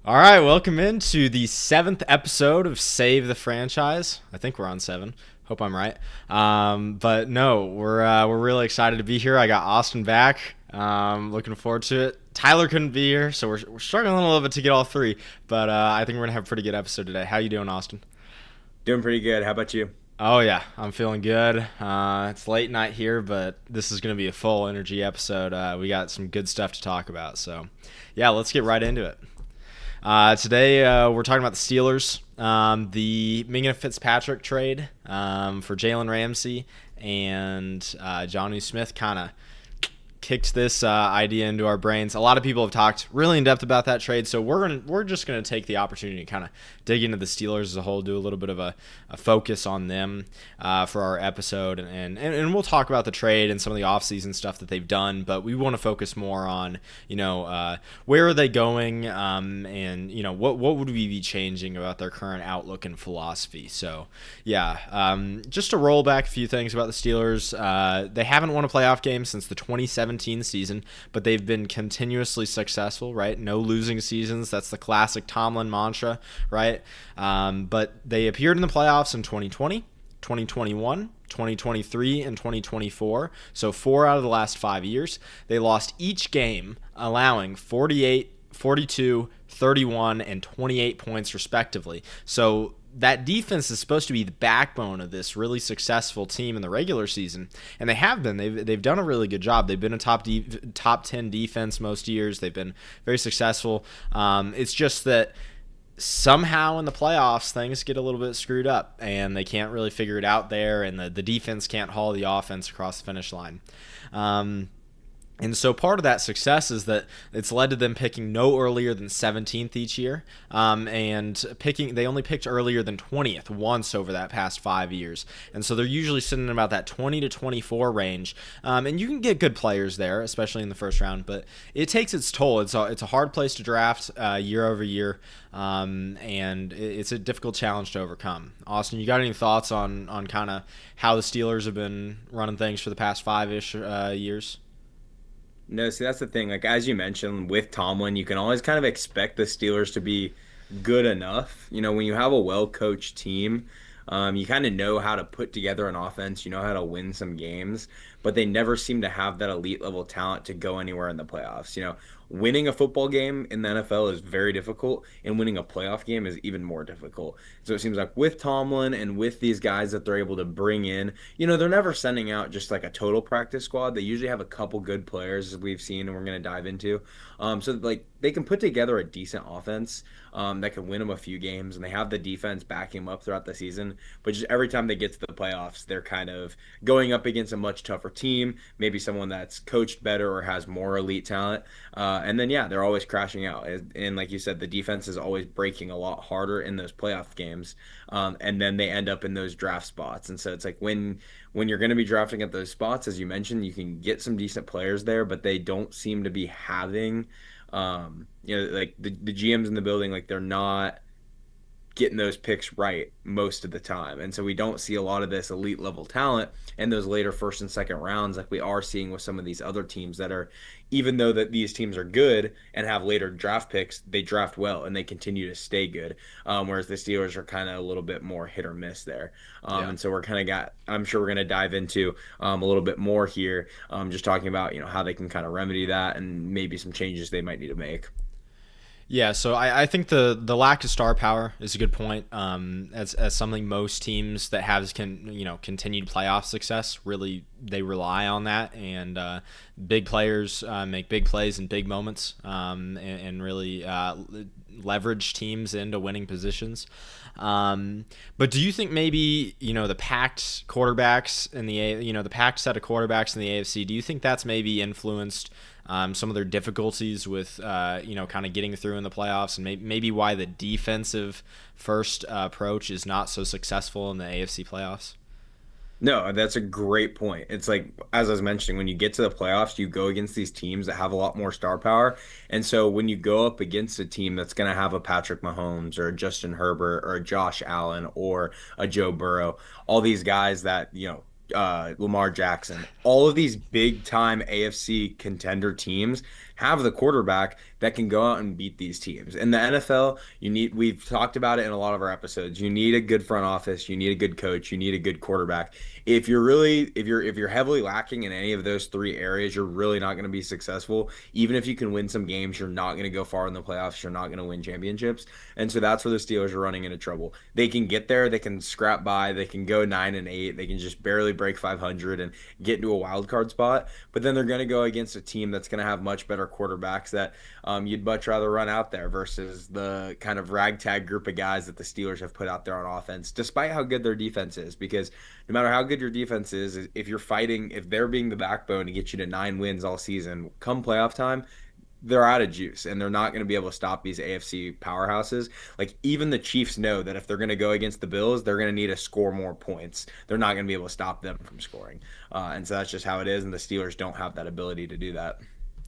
All right, welcome into the seventh episode of Save the Franchise. I think we're on seven. Hope I'm right. But no, we're really excited to be here. I got Austin back. Looking forward to it. Tyler couldn't be here, so we're struggling a little bit to get all three. But I think we're gonna have a pretty good episode today. How you doing, Austin? Doing pretty good. How about you? Oh yeah, I'm feeling good. It's late night here, but this is gonna be a full energy episode. We got some good stuff to talk about. So yeah, let's get right into it. Today, we're talking about the Steelers, the Minka Fitzpatrick trade for Jalen Ramsey, and Jonnu Smith kind of kicked this idea into our brains. A lot of people have talked really in depth about that trade, so we're just gonna take the opportunity to kind of dig into the Steelers as a whole, do a little bit of a focus on them for our episode, and we'll talk about the trade and some of the offseason stuff that they've done. But we want to focus more on where are they going, and what would we be changing about their current outlook and philosophy. So yeah, just to roll back a few things about the Steelers. They haven't won a playoff game since the 2017 season, but they've been continuously successful, right? No losing seasons. That's the classic Tomlin mantra, right? But they appeared in the playoffs in 2020, 2021, 2023, and 2024. So 4 out of the last 5 years. They lost each game, allowing 48, 42, 31, and 28 points respectively. So that defense is supposed to be the backbone of this really successful team in the regular season, and they have been. They've done a really good job. They've been a top 10 defense most years. They've been very successful. It's just that somehow in the playoffs things get a little bit screwed up, and they can't really figure it out there, and the defense can't haul the offense across the finish line. And so part of that success is that it's led to them picking no earlier than 17th each year, and they only picked earlier than 20th once over that past 5 years. And so they're usually sitting in about that 20 to 24 range, and you can get good players there, especially in the first round, but it takes its toll. It's a hard place to draft year over year, and it's a difficult challenge to overcome. Austin, you got any thoughts on kind of how the Steelers have been running things for the past five-ish years? No, see, that's the thing. Like, as you mentioned, with Tomlin, you can always kind of expect the Steelers to be good enough. When you have a well-coached team, you kind of know how to put together an offense, you know how to win some games, but they never seem to have that elite level talent to go anywhere in the playoffs. Winning a football game in the NFL is very difficult, and winning a playoff game is even more difficult. So it seems like with Tomlin and with these guys that they're able to bring in, they're never sending out just like a total practice squad. They usually have a couple good players, as we've seen, and we're going to dive into. So like they can put together a decent offense that can win them a few games, and they have the defense backing them up throughout the season. But just every time they get to the playoffs, they're kind of going up against a much tougher team, maybe someone that's coached better or has more elite talent. And then, yeah, they're always crashing out. And like you said, the defense is always breaking a lot harder in those playoff games. And then they end up in those draft spots. And so it's like when you're going to be drafting at those spots, as you mentioned, you can get some decent players there, but they don't seem to be having, like the GMs in the building, like they're not getting those picks right most of the time. And so we don't see a lot of this elite level talent in those later first and second rounds like we are seeing with some of these other teams that are, even though that these teams are good and have later draft picks, they draft well and they continue to stay good. Whereas the Steelers are kind of a little bit more hit or miss there. Yeah. And so I'm sure we're going to dive into a little bit more here, just talking about, how they can kind of remedy that and maybe some changes they might need to make. Yeah, so I think the lack of star power is a good point. As something most teams that have continued playoff success really they rely on that, and big players make big plays in big moments, and really leverage teams into winning positions. But do you think maybe the packed quarterbacks in the packed set of quarterbacks in the AFC? Do you think that's maybe influenced some of their difficulties with kind of getting through in the playoffs, and maybe why the defensive first approach is not so successful in the AFC playoffs? No, that's a great point. It's like, as I was mentioning, when you get to the playoffs, you go against these teams that have a lot more star power. And so when you go up against a team that's going to have a Patrick Mahomes or a Justin Herbert or a Josh Allen or a Joe Burrow, all these guys that, Lamar Jackson, all of these big time AFC contender teams, have the quarterback that can go out and beat these teams. In the NFL, we've talked about it in a lot of our episodes. You need a good front office, you need a good coach, you need a good quarterback. If you're heavily lacking in any of those three areas, you're really not going to be successful. Even if you can win some games, you're not going to go far in the playoffs, you're not going to win championships. And so that's where the Steelers are running into trouble. They can get there, they can scrap by, they can go 9-8, they can just barely break 500 and get into a wild card spot. But then they're going to go against a team that's going to have much better quarterbacks that you'd much rather run out there versus the kind of ragtag group of guys that the Steelers have put out there on offense, despite how good their defense is. Because no matter how good your defense is, if they're being the backbone to get you to 9 wins all season, come playoff time, they're out of juice and they're not going to be able to stop these AFC powerhouses. Like even the Chiefs know that if they're going to go against the Bills, they're going to need to score more points. They're not going to be able to stop them from scoring. And so that's just how it is. And the Steelers don't have that ability to do that.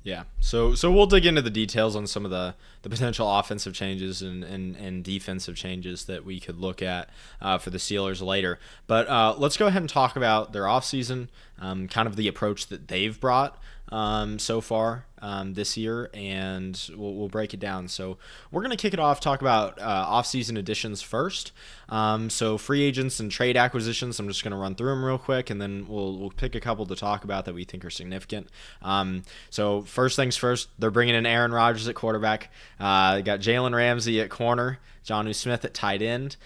Yeah. So we'll dig into the details on some of the potential offensive changes and defensive changes that we could look at for the Steelers later. But let's go ahead and talk about their offseason, kind of the approach that they've brought so far this year, and we'll break it down. So we're going to kick it off, talk about offseason additions first. So free agents and trade acquisitions, I'm just going to run through them real quick, and then we'll pick a couple to talk about that we think are significant. So first things first, they're bringing in Aaron Rodgers at quarterback. They got Jalen Ramsey at corner, Jonnu Smith at tight end,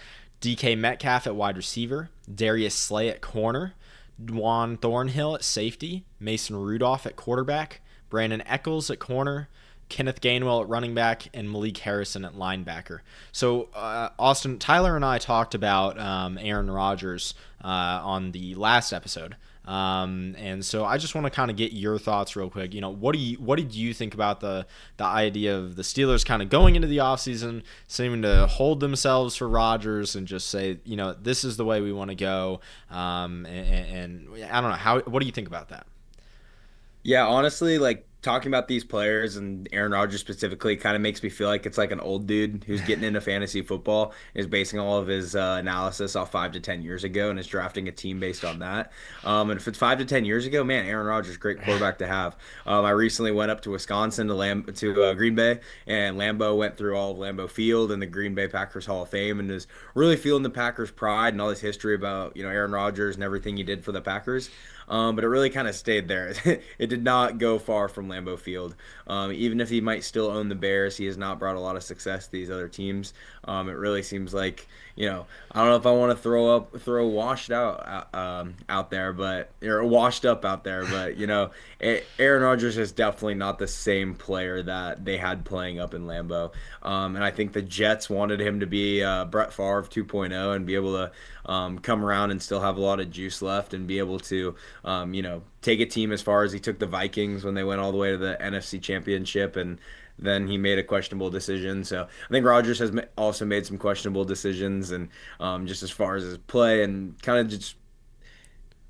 DK Metcalf at wide receiver, Darius Slay at corner, Juan Thornhill at safety, Mason Rudolph at quarterback, Brandon Eccles at corner, Kenneth Gainwell at running back, and Malik Harrison at linebacker. So, Austin, Tyler and I talked about Aaron Rodgers on the last episode. And so I just want to kind of get your thoughts real quick. What did you think about the idea of the Steelers kind of going into the offseason, seeming to hold themselves for Rodgers and just say, this is the way we want to go. And I don't know, what do you think about that? Yeah, honestly, like talking about these players and Aaron Rodgers specifically kind of makes me feel like it's like an old dude who's getting into fantasy football, is basing all of his analysis off 5 to 10 years ago and is drafting a team based on that. And if it's 5 to 10 years ago, man, Aaron Rodgers, great quarterback to have. I recently went up to Wisconsin to Green Bay, and Lambeau went through all of Lambeau Field and the Green Bay Packers Hall of Fame, and is really feeling the Packers' pride and all this history about Aaron Rodgers and everything he did for the Packers. But it really kind of stayed there. It did not go far from Lambeau Field. Even if he might still own the Bears, he has not brought a lot of success to these other teams. It really seems like, I don't know if I want to throw washed out there, but or washed up out there, but Aaron Rodgers is definitely not the same player that they had playing up in Lambeau. And I think the Jets wanted him to be Brett Favre 2.0 and be able to come around and still have a lot of juice left and be able to, take a team as far as he took the Vikings when they went all the way to the NFC Championship, and then he made a questionable decision. So I think Rodgers has also made some questionable decisions, and just as far as his play and kind of just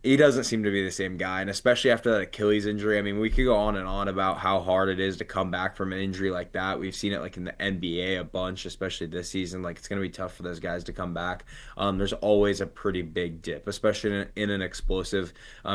he doesn't seem to be the same guy, and especially after that Achilles injury. I mean, we could go on and on about how hard it is to come back from an injury like that. We've seen it like in the NBA a bunch, especially this season. Like it's going to be tough for those guys to come back. There's always a pretty big dip, especially in an explosive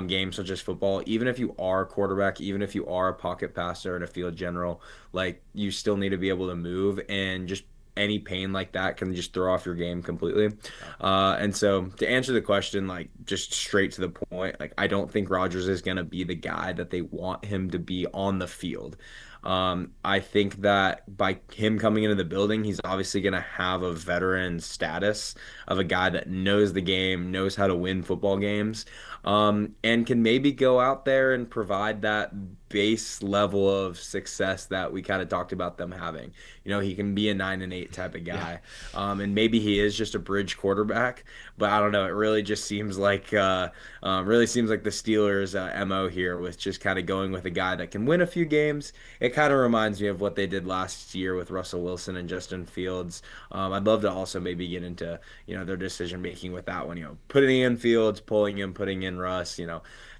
game such as football. Even if you are a quarterback, even if you are a pocket passer and a field general, like you still need to be able to move, and just any pain like that can just throw off your game completely. And so to answer the question, like just straight to the point, like I don't think Rodgers is going to be the guy that they want him to be on the field. I think that by him coming into the building, he's obviously going to have a veteran status of a guy that knows the game, knows how to win football games, and can maybe go out there and provide that base level of success that we kind of talked about them having. He can be a 9-8 type of guy, and maybe he is just a bridge quarterback. But I don't know. It really just seems like the Steelers' mo here with just kind of going with a guy that can win a few games. It kind of reminds me of what they did last year with Russell Wilson and Justin Fields. I'd love to also maybe get into their decision making with that one. Putting in Fields, pulling him, putting in Russ.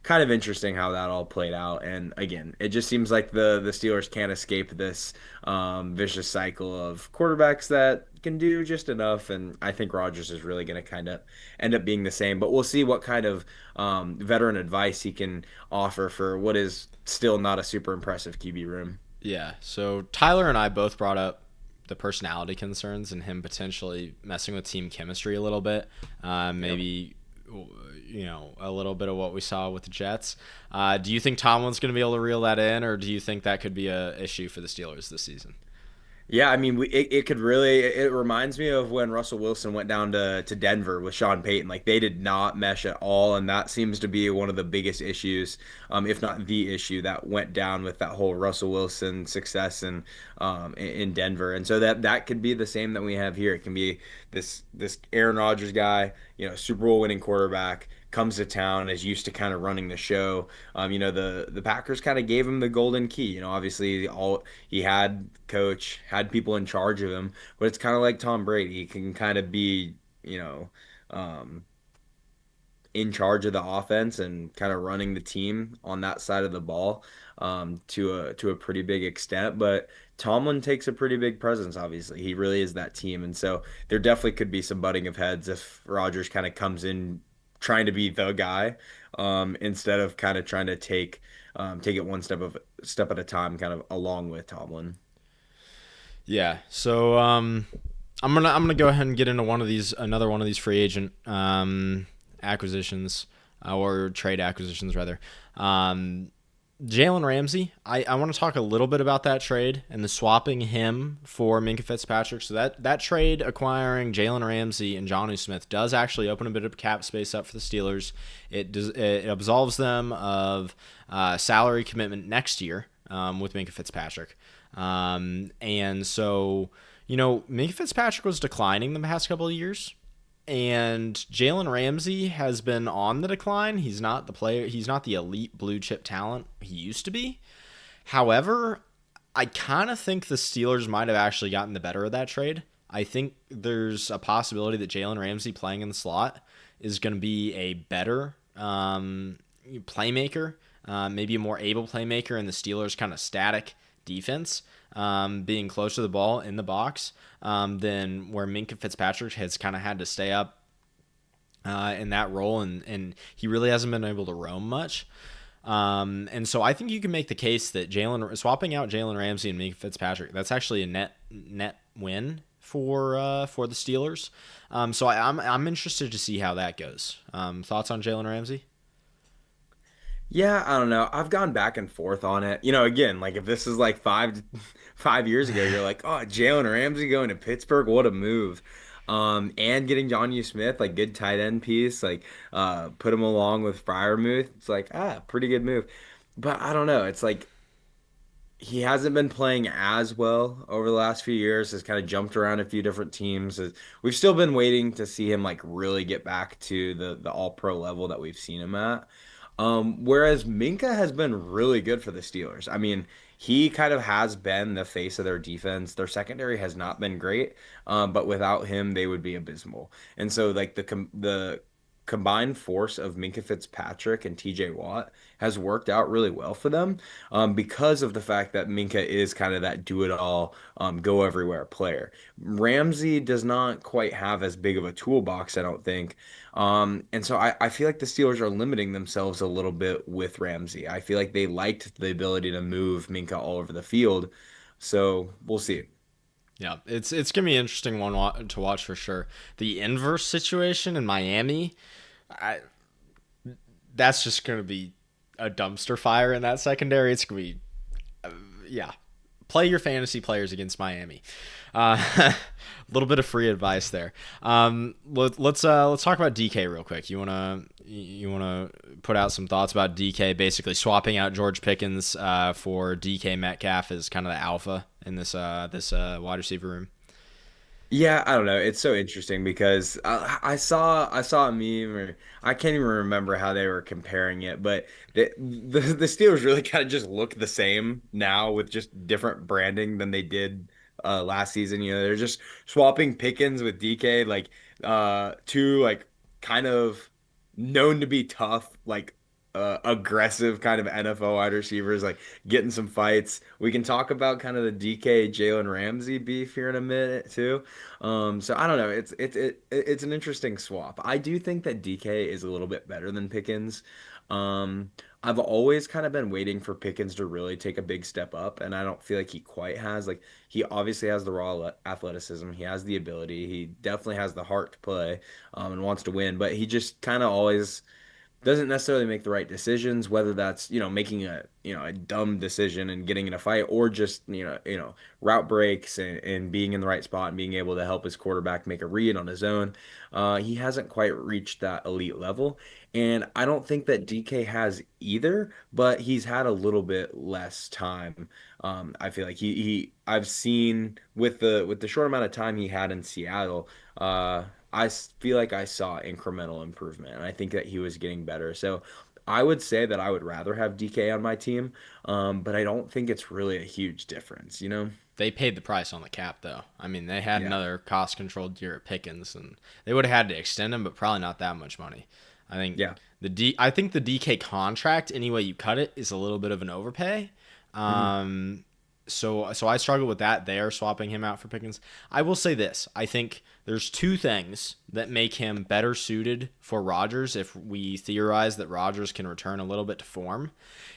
Kind of interesting how that all played out. And again, it just seems like the Steelers can't escape this vicious cycle of quarterbacks that can do just enough. And I think Rodgers is really going to kind of end up being the same. But we'll see what kind of veteran advice he can offer for what is still not a super impressive QB room. Yeah. So Tyler and I both brought up the personality concerns and him potentially messing with team chemistry a little bit. Yep. Maybe a little bit of what we saw with the Jets. Do you think Tomlin's going to be able to reel that in, or do you think that could be a issue for the Steelers this season? Yeah, I mean, it could really. It reminds me of when Russell Wilson went down to Denver with Sean Payton. Like they did not mesh at all, and that seems to be one of the biggest issues, if not the issue that went down with that whole Russell Wilson success in Denver. And so that could be the same that we have here. It can be this Aaron Rodgers guy, Super Bowl winning quarterback comes to town, is used to kind of running the show. The Packers kind of gave him the golden key. Obviously all he had coach, had people in charge of him, but it's kind of like Tom Brady. He can kind of be, um, in charge of the offense and kind of running the team on that side of the ball, to a pretty big extent. But Tomlin takes a pretty big presence. Obviously, he really is that team, and so there definitely could be some butting of heads if Rodgers kind of comes in trying to be the guy, instead of kind of trying to take it one step at a time, kind of along with Tomlin. Yeah. So I'm gonna go ahead and get into another one of these free agent acquisitions, or trade acquisitions rather. Um, Jalen Ramsey. I want to talk a little bit about that trade and the swapping him for Minkah Fitzpatrick. So that trade acquiring Jalen Ramsey and Jonnu Smith does actually open a bit of cap space up for the Steelers. It absolves them of salary commitment next year, with Minkah Fitzpatrick. And so, Minkah Fitzpatrick was declining the past couple of years, and Jalen Ramsey has been on the decline. He's not the player. He's not the elite blue chip talent he used to be. However, I kind of think the Steelers might have actually gotten the better of that trade. I think there's a possibility that Jalen Ramsey playing in the slot is going to be a better playmaker, maybe a more able playmaker in the Steelers' kind of static defense, being close to the ball in the box, than where Minkah Fitzpatrick has kind of had to stay up in that role, and he really hasn't been able to roam much. And so I think you can make the case that swapping out Jalen Ramsey and Minkah Fitzpatrick, that's actually a net win for the Steelers. So I'm interested to see how that goes. Thoughts on Jalen Ramsey? Yeah, I don't know. I've gone back and forth on it. Again, like if this is like 5 years ago, you're like, oh, Jalen Ramsey going to Pittsburgh, what a move. And getting Jonnu Smith, like good tight end piece, like put him along with Freiermuth. It's like, pretty good move. But I don't know. It's like he hasn't been playing as well over the last few years. Has kind of jumped around a few different teams. We've still been waiting to see him like really get back to the all pro level that we've seen him at. Whereas Minka has been really good for the Steelers. I mean, he kind of has been the face of their defense. Their secondary has not been great, but without him, they would be abysmal. And so, like the combined force of Minka Fitzpatrick and TJ Watt has worked out really well for them, because of the fact that Minka is kind of that do-it-all, go everywhere player. Ramsey does not quite have as big of a toolbox, I don't think. And so I feel like the Steelers are limiting themselves a little bit with Ramsey. I feel like they liked the ability to move Minka all over the field. So we'll see. Yeah, it's gonna be an interesting one to watch for sure. The inverse situation in Miami, I, that's just gonna be a dumpster fire in that secondary. It's gonna be, yeah, play your fantasy players against Miami. A little bit of free advice there. Let's talk about DK real quick. You wanna put out some thoughts about DK basically swapping out George Pickens for DK Metcalf as kind of the alpha in this wide receiver room. Yeah, I don't know. It's so interesting because I saw a meme, or I can't even remember how they were comparing it, but the Steelers really kind of just look the same now with just different branding than they did last season. They're just swapping Pickens with DK, like two like kind of known to be tough, like aggressive kind of NFL wide receivers, like getting some fights. We can talk about kind of the DK Jalen Ramsey beef here in a minute too. So I don't know. It's an interesting swap. I do think that DK is a little bit better than Pickens. Um, I've always kind of been waiting for Pickens to really take a big step up, and I don't feel like he quite has. Like he obviously has the raw athleticism, he has the ability, he definitely has the heart to play, and wants to win, but he just kind of always doesn't necessarily make the right decisions, whether that's, making a dumb decision and getting in a fight, or just, route breaks and being in the right spot and being able to help his quarterback make a read on his own. He hasn't quite reached that elite level. And I don't think that DK has either, but he's had a little bit less time. I feel like I've seen with the short amount of time he had in Seattle, feel like I saw incremental improvement, and I think that he was getting better. So I would say that I would rather have DK on my team, but I don't think it's really a huge difference, you know? They paid the price on the cap, though. I mean, they had Yeah. another cost-controlled year at Pickens, and they would have had to extend him, but probably not that much money. I think Yeah. I think the DK contract, any way you cut it, is a little bit of an overpay. Hmm. Um, so I struggle with that there, swapping him out for Pickens. I will say this: I think there's two things that make him better suited for Rodgers if we theorize that Rodgers can return a little bit to form,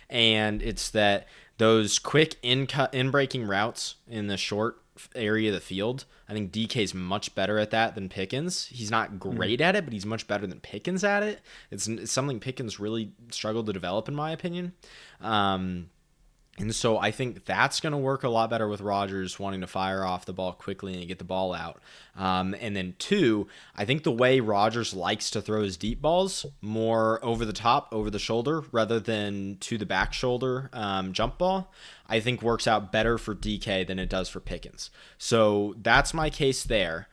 and it's that those quick in breaking routes in the short area of the field. I think DK's much better at that than Pickens. He's not Hmm. great at it, but he's much better than Pickens at it. It's something Pickens really struggled to develop, in my opinion. Um, and so I think that's going to work a lot better with Rodgers wanting to fire off the ball quickly and get the ball out. And then two, I think the way Rodgers likes to throw his deep balls, more over the top, over the shoulder, rather than to the back shoulder jump ball, I think works out better for DK than it does for Pickens. So that's my case there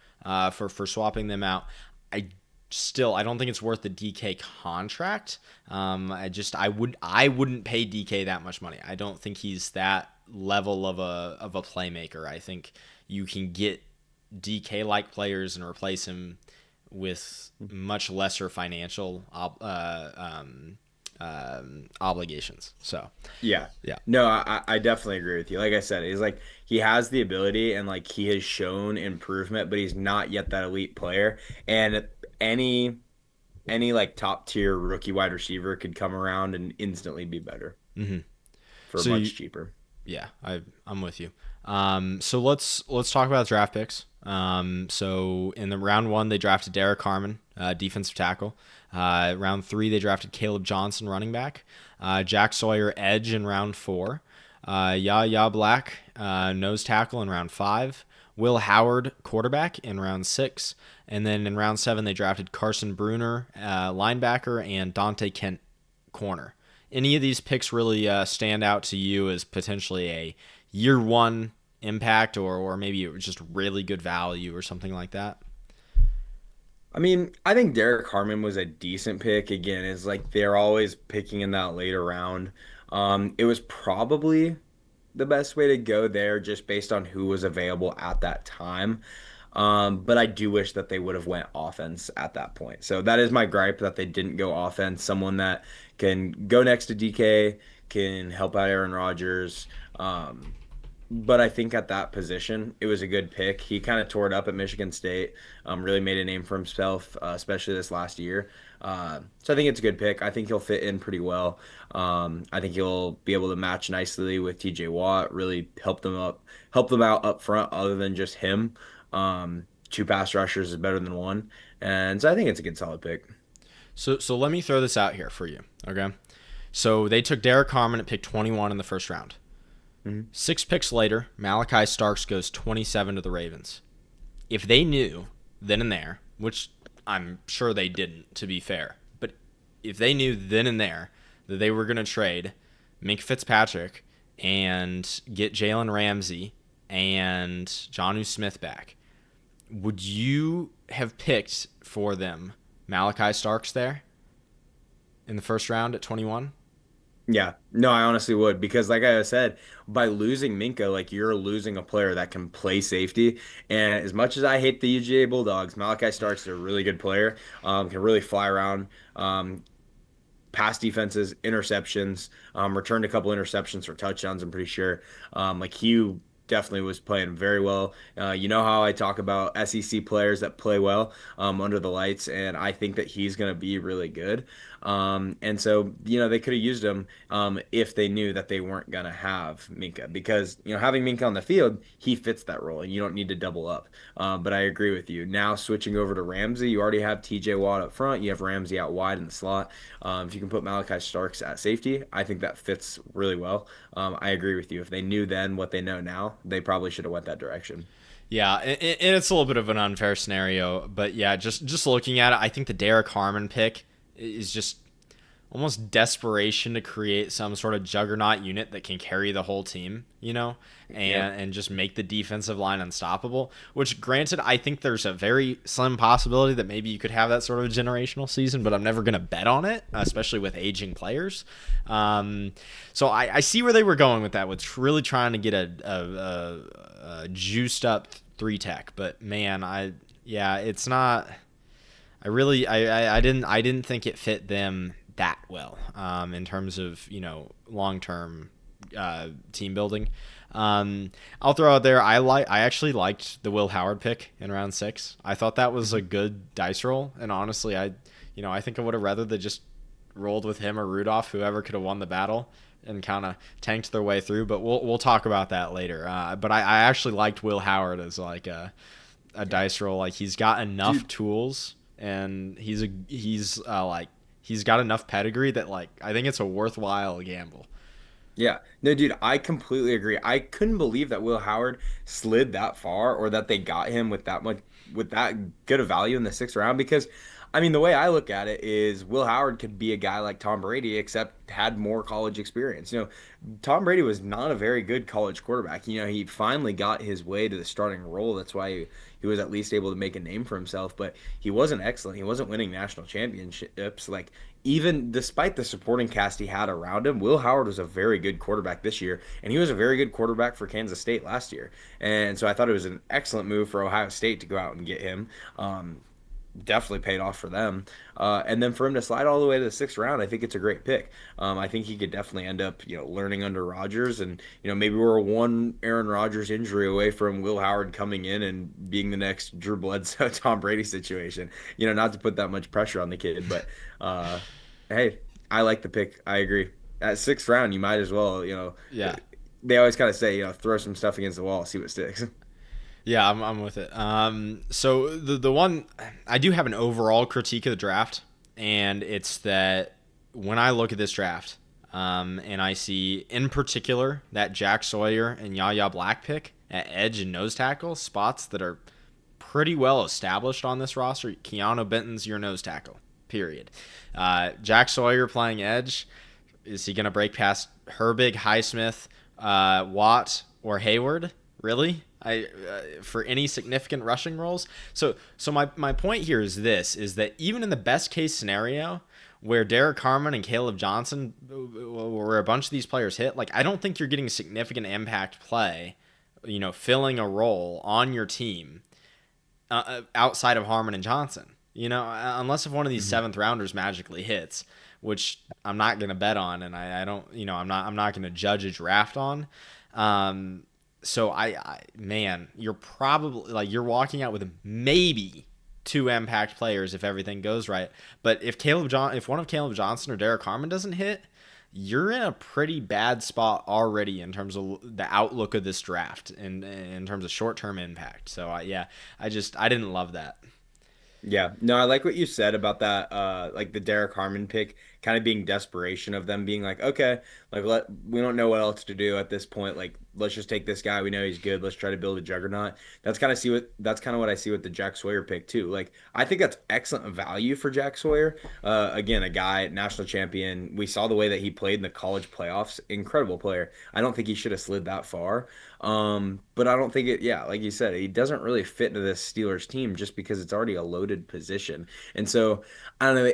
for swapping them out. I don't think it's worth the DK contract. I wouldn't pay DK that much money. I don't think he's that level of a playmaker. I think you can get DK like players and replace him with much lesser financial obligations. So Yeah. yeah. No, I definitely agree with you. Like I said, he's like he has the ability and like he has shown improvement, but he's not yet that elite player. And any any like top tier rookie wide receiver could come around and instantly be better hmm for So you, much cheaper. Yeah, I'm with you. So let's talk about draft picks. So in the round one, they drafted Derrick Harmon, defensive tackle. Round three, they drafted Caleb Johnson, running back. Jack Sawyer, edge in round four. Ya Black, nose tackle in round five. Will Howard, quarterback in round six. And then in round seven, they drafted Carson Bruner, linebacker, and Dante Kent, corner. Any of these picks really stand out to you as potentially a year one impact, or maybe it was just really good value or something like that? I mean, I think Derek Harmon was a decent pick. Again, it's like they're always picking in that later round. It was probably the best way to go there just based on who was available at that time. But I do wish that they would have went offense at that point. So that is my gripe that they didn't go offense. Someone that can go next to DK, can help out Aaron Rodgers. But I think at that position, it was a good pick. He kind of tore it up at Michigan State, really made a name for himself, especially this last year. So I think it's a good pick. I think he'll fit in pretty well. I think he'll be able to match nicely with TJ Watt, really help them out up front, other than just him. Two pass rushers is better than one. And so I think it's a good solid pick. So let me throw this out here for you. Okay. So they took Derek Harmon at pick 21 in the first round. Mhm. 6 picks later, Malachi Starks goes 27 to the Ravens. If they knew then and there, which I'm sure they didn't, to be fair, but if they knew then and there that they were going to trade Mink Fitzpatrick and get Jalen Ramsey and Jonnu Smith back, would you have picked for them Malachi Starks there in the first round at 21? Yeah, no, I honestly would because, like I said, by losing Minka, like you're losing a player that can play safety. And as much as I hate the UGA Bulldogs, Malachi Starks is a really good player. Can really fly around, pass defenses, interceptions, returned a couple interceptions for touchdowns, I'm pretty sure. Like Hugh definitely was playing very well. You know how I talk about SEC players that play well under the lights, and I think that he's going to be really good. And so, they could have used him if they knew that they weren't going to have Minka because, having Minka on the field, he fits that role and you don't need to double up. But I agree with you. Now switching over to Ramsey, you already have TJ Watt up front. You have Ramsey out wide in the slot. If you can put Malachi Starks at safety, I think that fits really well. I agree with you. If they knew then what they know now, they probably should have went that direction. Yeah, and it's a little bit of an unfair scenario, but yeah, just looking at it, I think the Derrick Harmon pick is just almost desperation to create some sort of juggernaut unit that can carry the whole team, and just make the defensive line unstoppable. Which, granted, I think there's a very slim possibility that maybe you could have that sort of generational season, but I'm never going to bet on it, especially with aging players. So I see where they were going with that, with really trying to get a juiced up 3-tech, but man, it's not. I didn't think it fit them that well in terms of long term team building. I'll throw out there. I actually liked the Will Howard pick in round 6. I thought that was a good dice roll, and honestly, I think I would have rather they just rolled with him or Rudolph, whoever could have won the battle, and kind of tanked their way through. But we'll talk about that later. But I actually liked Will Howard as like a dice roll. Like he's got enough tools, and he's got enough pedigree that like I think it's a worthwhile gamble. Yeah. No, dude, I completely agree. I couldn't believe that Will Howard slid that far or that they got him with that good of value in the 6th round because I mean, the way I look at it is Will Howard could be a guy like Tom Brady, except had more college experience. Tom Brady was not a very good college quarterback. He finally got his way to the starting role. That's why he was at least able to make a name for himself, but he wasn't excellent. He wasn't winning national championships. Like, even despite the supporting cast he had around him, Will Howard was a very good quarterback this year, and he was a very good quarterback for Kansas State last year. And so I thought it was an excellent move for Ohio State to go out and get him. Definitely paid off for them. And then for him to slide all the way to the 6th round, I think it's a great pick. I think he could definitely end up, learning under Rodgers, and maybe we're one Aaron Rodgers injury away from Will Howard coming in and being the next Drew Bledsoe, Tom Brady situation. Not to put that much pressure on the kid, but hey, I like the pick. I agree. At 6th round, you might as well, Yeah. They always kind of say, throw some stuff against the wall, see what sticks. Yeah, I'm with it. So the one I do have an overall critique of the draft, and it's that when I look at this draft, and I see in particular that Jack Sawyer and Yaya Black pick at edge and nose tackle, spots that are pretty well established on this roster. Keanu Benton's your nose tackle, period. Jack Sawyer playing edge. Is he going to break past Herbig, Highsmith, Watt, or Hayward? Really? For any significant rushing roles. So my point here is that even in the best case scenario where Derrick Harmon and Caleb Johnson, where a bunch of these players hit, like I don't think you're getting significant impact play, filling a role on your team outside of Harmon and Johnson. Unless if one of these 7th-rounders magically hits, which I'm not going to bet on, and I don't, I'm not going to judge a draft on. So man, you're probably like you're walking out with maybe 2 impact players if everything goes right. But if one of Caleb Johnson or Derrick Harmon doesn't hit, you're in a pretty bad spot already in terms of the outlook of this draft and in terms of short-term impact. So I didn't love that. Yeah, no, I like what you said about that, like the Derek Harmon pick, kind of being desperation of them being like, okay, like we don't know what else to do at this point. Like, let's just take this guy. We know he's good. Let's try to build a juggernaut. That's kind of what I see with the Jack Sawyer pick too. Like, I think that's excellent value for Jack Sawyer. Again, a guy, national champion. We saw the way that he played in the college playoffs. Incredible player. I don't think he should have slid that far. But I don't think yeah, like you said, he doesn't really fit into this Steelers team just because it's already a loaded position. And so I don't know,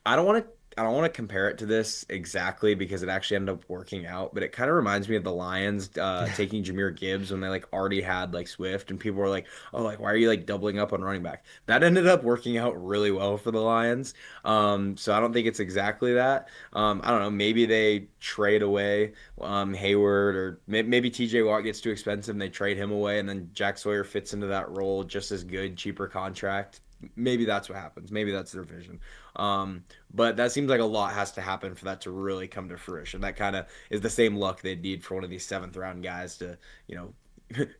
I don't want to I don't want to compare it to this exactly because it actually ended up working out, but it kind of reminds me of the Lions taking Jahmyr Gibbs when they like already had like Swift, and people were like, "Oh, like why are you like doubling up on running back?" That ended up working out really well for the Lions. So I don't think it's exactly that. I don't know. Maybe they trade away Hayward, or maybe TJ Watt gets too expensive and they trade him away, and then Jack Sawyer fits into that role just as good, cheaper contract. Maybe that's what happens. Maybe that's their vision. But that seems like a lot has to happen for that to really come to fruition. That kind of is the same luck they'd need for one of these seventh round guys to, you know,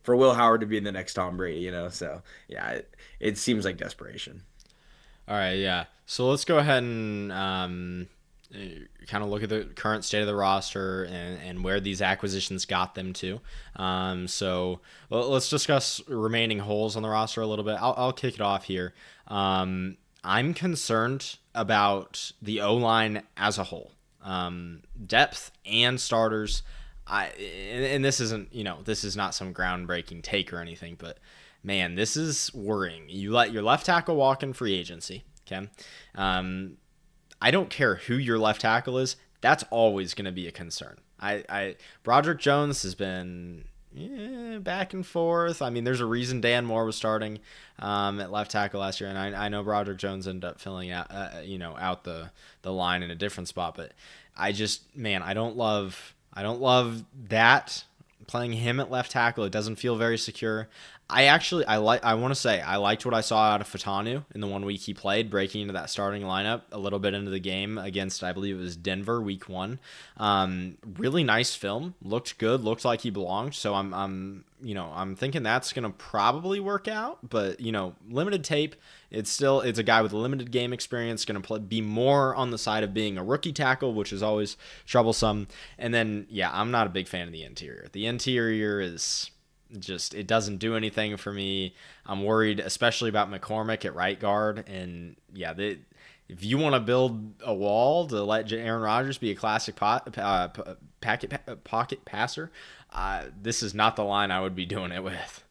for Will Howard to be the next Tom Brady, you know. So yeah, it seems like desperation. All right, yeah. So let's go ahead and kind of look at the current state of the roster and where these acquisitions got them to. So let's discuss remaining holes on the roster a little bit. I'll kick it off here. I'm concerned about the O-line as a whole. Depth and starters. And this isn't, this is not some groundbreaking take or anything, but man, this is worrying. You let your left tackle walk in free agency, okay? I don't care who your left tackle is. That's always going to be a concern. Broderick Jones has been back and forth. I mean, there's a reason Dan Moore was starting at left tackle last year, and I know Broderick Jones ended up filling out, out the line in a different spot. But I don't love that playing him at left tackle. It doesn't feel very secure. I want to say I liked what I saw out of Fautanu in the 1 week he played, breaking into that starting lineup a little bit into the game against, I believe it was Denver week 1. Really nice film, looked good, looked like he belonged. So I'm thinking that's going to probably work out, but limited tape. It's a guy with limited game experience, going to be more on the side of being a rookie tackle, which is always troublesome. And then, I'm not a big fan of the interior. The interior is it doesn't do anything for me. I'm worried, especially about McCormick at right guard. And if you want to build a wall to let Aaron Rodgers be a classic pocket passer, this is not the line I would be doing it with.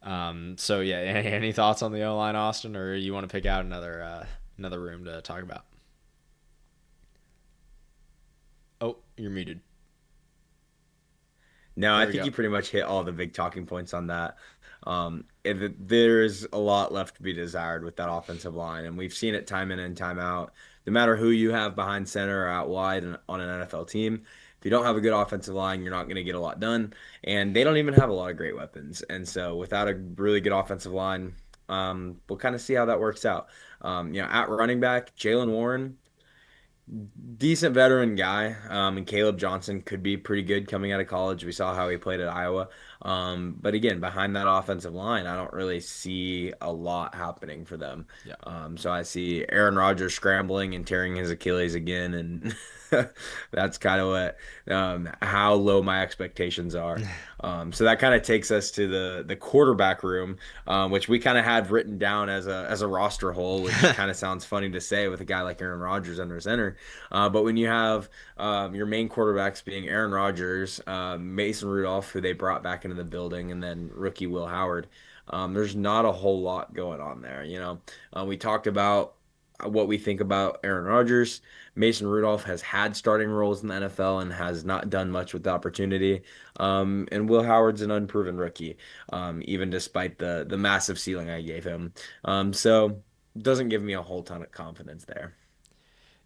So yeah, any thoughts on the O-line, Austin, or you want to pick out another room to talk about? Oh, you're muted. No, I think you pretty much hit all the big talking points on that. There's a lot left to be desired with that offensive line, and we've seen it time in and time out. No matter who you have behind center or out wide on an NFL team, if you don't have a good offensive line, you're not going to get a lot done. And they don't even have a lot of great weapons. And so without a really good offensive line, we'll kind of see how that works out. At running back, Jalen Warren, decent veteran guy, and Caleb Johnson could be pretty good coming out of college. We saw how he played at Iowa. But again, behind that offensive line, I don't really see a lot happening for them. Yeah. So I see Aaron Rodgers scrambling and tearing his Achilles again, and that's kind of how low my expectations are. So that kind of takes us to the quarterback room, which we kind of had written down as a roster hole, which kind of sounds funny to say with a guy like Aaron Rodgers under center. But when you have your main quarterbacks being Aaron Rodgers, Mason Rudolph, who they brought back into the building, and then rookie Will Howard, there's not a whole lot going on there. We talked about what we think about Aaron Rodgers. Mason Rudolph has had starting roles in the NFL and has not done much with the opportunity. And Will Howard's an unproven rookie, even despite the massive ceiling I gave him. So doesn't give me a whole ton of confidence there.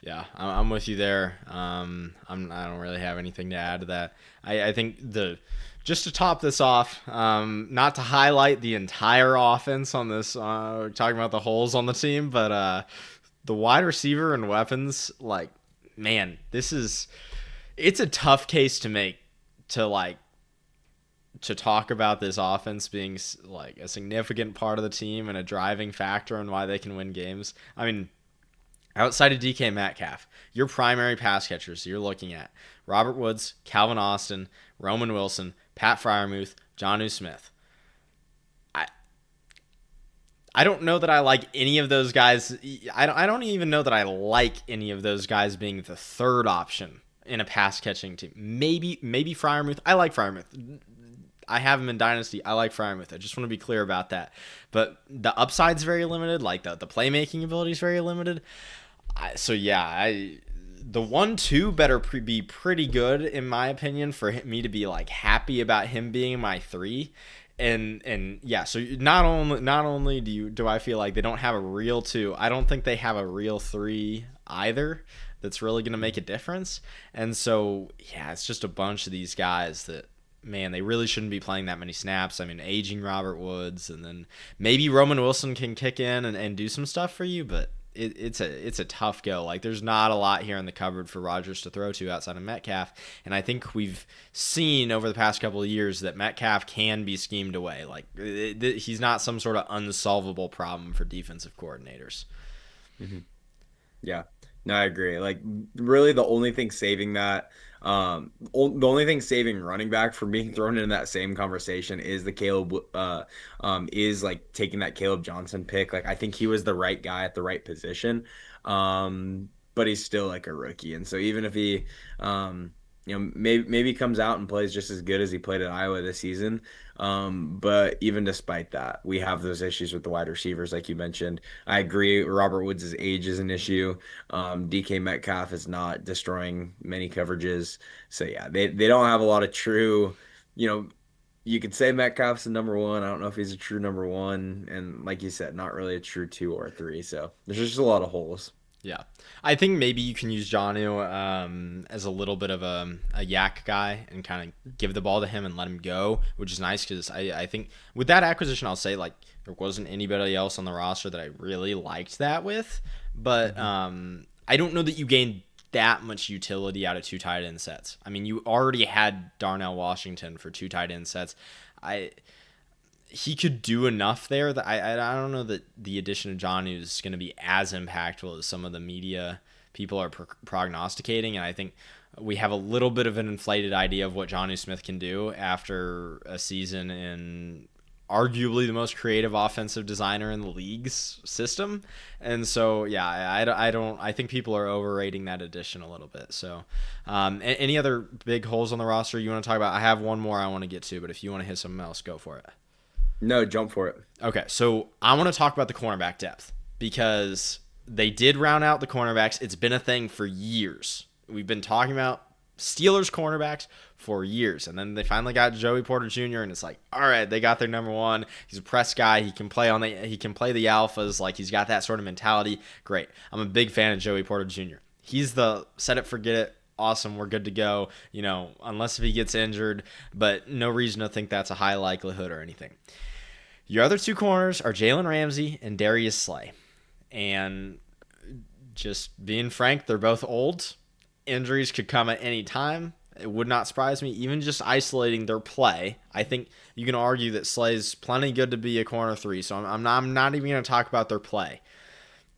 Yeah, I'm with you there. I don't really have anything to add to that. I think just to top this off, not to highlight the entire offense on this, talking about the holes on the team, but the wide receiver and weapons, like, man, it's a tough case to make to talk about this offense being like a significant part of the team and a driving factor in why they can win games. I mean, outside of DK Metcalf, your primary pass catchers you're looking at Robert Woods, Calvin Austin, Roman Wilson, Pat Freiermuth, Jonnu Smith. I don't know that I like any of those guys. I don't even know that I like any of those guys being the third option in a pass catching team. Maybe Freiermuth. I like Freiermuth. I have him in Dynasty. I like Freiermuth. I just want to be clear about that. But the upside's very limited. Like the playmaking ability is very limited. The 1-2 better be pretty good in my opinion for me to be like happy about him being my 3. And yeah, so not only do I feel like they don't have a real 2, I don't think they have a real 3 either that's really going to make a difference. And so yeah, it's just a bunch of these guys that, man, they really shouldn't be playing that many snaps. I mean, aging Robert Woods, and then maybe Roman Wilson can kick in and do some stuff for you, but it's a tough go. Like, there's not a lot here in the cupboard for Rodgers to throw to outside of Metcalf, and I think we've seen over the past couple of years that Metcalf can be schemed away. Like, he's not some sort of unsolvable problem for defensive coordinators. Mm-hmm. Yeah, no, I agree. Like, really, the only thing saving that, the only thing saving running back from being thrown in that same conversation is is like taking that Caleb Johnson pick. Like, I think he was the right guy at the right position, but he's still like a rookie, and so even if he, maybe comes out and plays just as good as he played at Iowa this season. But even despite that, we have those issues with the wide receivers, like you mentioned. I agree. Robert Woods' age is an issue. DK Metcalf is not destroying many coverages. So yeah, they don't have a lot of true, you know, you could say Metcalf's the number 1. I don't know if he's a true number 1. And like you said, not really a true 2 or 3. So there's just a lot of holes. Yeah. I think maybe you can use Jonnu as a little bit of a yak guy and kind of give the ball to him and let him go, which is nice because I think with that acquisition, I'll say, like, there wasn't anybody else on the roster that I really liked that with. But I don't know that you gained that much utility out of 2 tight end sets. I mean, you already had Darnell Washington for 2 tight end sets. He could do enough there that I don't know that the addition of Jonnu is going to be as impactful as some of the media people are prognosticating. And I think we have a little bit of an inflated idea of what Jonnu Smith can do after a season in arguably the most creative offensive designer in the league's system. And so, yeah, I think people are overrating that addition a little bit. So any other big holes on the roster you want to talk about? I have one more I want to get to, but if you want to hit something else, go for it. No, jump for it. Okay, so I want to talk about the cornerback depth because they did round out the cornerbacks. It's been a thing for years. We've been talking about Steelers cornerbacks for years, and then they finally got Joey Porter Jr. and it's like, all right, they got their number 1. He's a press guy. He can play the alphas. Like, he's got that sort of mentality. Great. I'm a big fan of Joey Porter Jr. He's the set it, forget it. Awesome, we're good to go, unless if he gets injured, but no reason to think that's a high likelihood or anything. Your other 2 corners are Jalen Ramsey and Darius Slay. And just being frank, they're both old. Injuries could come at any time. It would not surprise me. Even just isolating their play, I think you can argue that Slay's plenty good to be a corner 3. So I'm not even going to talk about their play.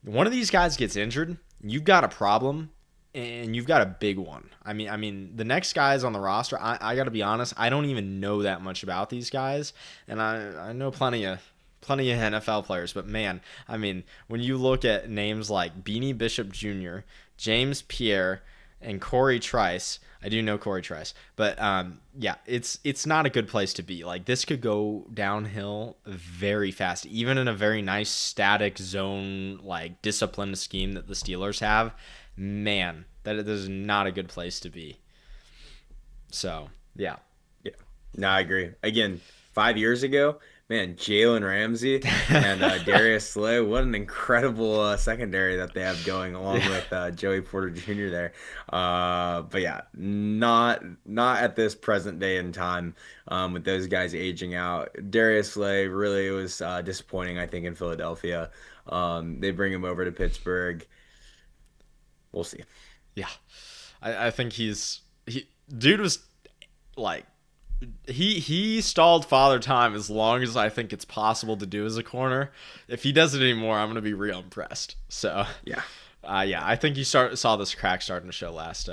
One of these guys gets injured, you've got a problem. And you've got a big one. I mean, the next guys on the roster, I got to be honest, I don't even know that much about these guys, and I know plenty of NFL players. But man, I mean, when you look at names like Beanie Bishop Jr., James Pierre, and Corey Trice, I do know Corey Trice, but yeah, it's not a good place to be. Like, this could go downhill very fast, even in a very nice static zone, like disciplined scheme that the Steelers have. Man, that is not a good place to be. So, yeah. Yeah. No, I agree. Again, 5 years ago, man, Jalen Ramsey and Darius Slay, what an incredible secondary that they have going along with Joey Porter Jr. there. But yeah, not at this present day and time with those guys aging out. Darius Slay really was disappointing, I think, in Philadelphia. They bring him over to Pittsburgh. We'll see. Yeah. I think dude was like, he stalled Father Time as long as I think it's possible to do as a corner. If he does it anymore, I'm going to be real impressed. So yeah. I think you saw this crack starting to show last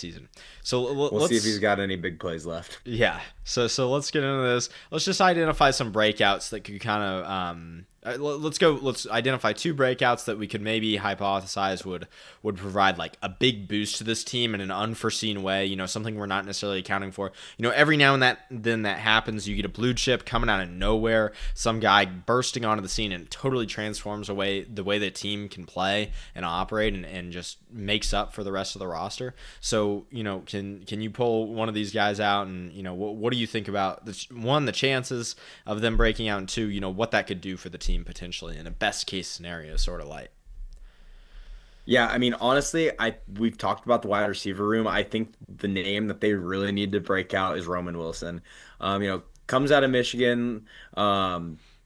season. So we'll see if he's got any big plays left. Yeah. So let's get into this. Let's just identify some breakouts that could kind of Let's go. Let's identify two breakouts that we could maybe hypothesize would provide like a big boost to this team in an unforeseen way. Something we're not necessarily accounting for. Every now and then that happens. You get a blue chip coming out of nowhere, some guy bursting onto the scene and totally transforms the way the team can play and operate, and just makes up for the rest of the roster. So can you pull one of these guys out, and what do you think about the chances of them breaking out, and two, what that could do for the team potentially in a best case scenario sort of light. Yeah, I mean, honestly, we've talked about the wide receiver room. I think the name that they really need to break out is Roman Wilson. Comes out of Michigan,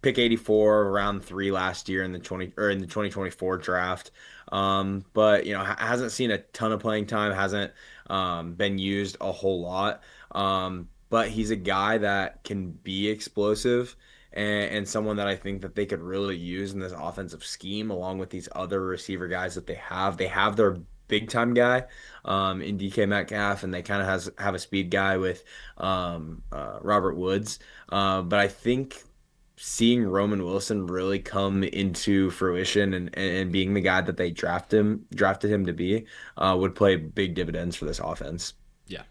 pick 84, round 3 last year in the 2024 draft. But hasn't seen a ton of playing time, hasn't been used a whole lot. But he's a guy that can be explosive and someone that I think that they could really use in this offensive scheme along with these other receiver guys that they have. They have their big time guy in DK Metcalf, and they kind of have a speed guy with Robert Woods. But I think seeing Roman Wilson really come into fruition and being the guy that they drafted him to be would play big dividends for this offense. Yeah,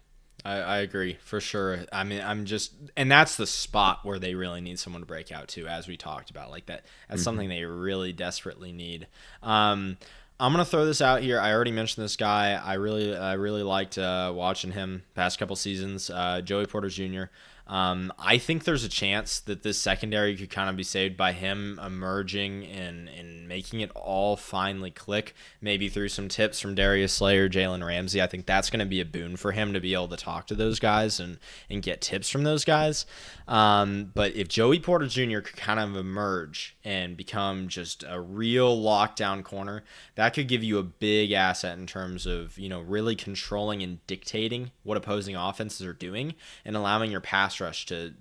I agree for sure. I mean, and that's the spot where they really need someone to break out to, as we talked about. Like that's something they really desperately need. I'm gonna throw this out here. I already mentioned this guy. I really liked watching him past couple seasons. Joey Porter Jr. I think there's a chance that this secondary could kind of be saved by him emerging and making it all finally click, maybe through some tips from Darius Slayer, Jalen Ramsey. I think that's going to be a boon for him to be able to talk to those guys and get tips from those guys. But if Joey Porter Jr. could kind of emerge and become just a real lockdown corner, that could give you a big asset in terms of, really controlling and dictating what opposing offenses are doing and allowing your pass rush to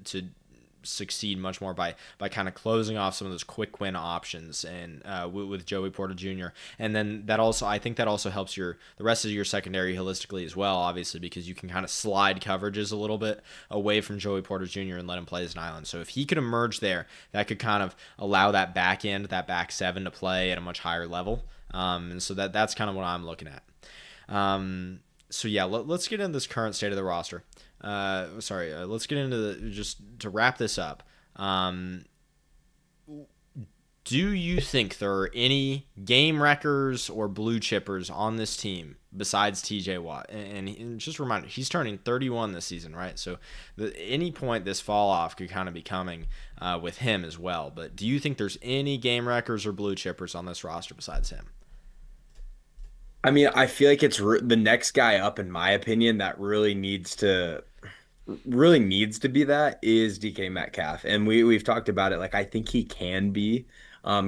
succeed much more by kind of closing off some of those quick win options and with Joey Porter Jr. And then I think that also helps the rest of your secondary holistically as well, obviously, because you can kind of slide coverages a little bit away from Joey Porter Jr. and let him play as an island. So if he could emerge there, that could kind of allow that back end, that back seven to play at a much higher level. And so that's kind of what I'm looking at. So yeah, let's get into this current state of the roster. Let's get into just to wrap this up. Do you think there are any game wreckers or blue chippers on this team besides TJ Watt? And just a reminder, he's turning 31 this season, right? So any point this fall off could kind of be coming with him as well. But do you think there's any game wreckers or blue chippers on this roster besides him? I mean, I feel like it's the next guy up, in my opinion, that really needs to be that is DK Metcalf. And we've talked about it. Like, I think he can be.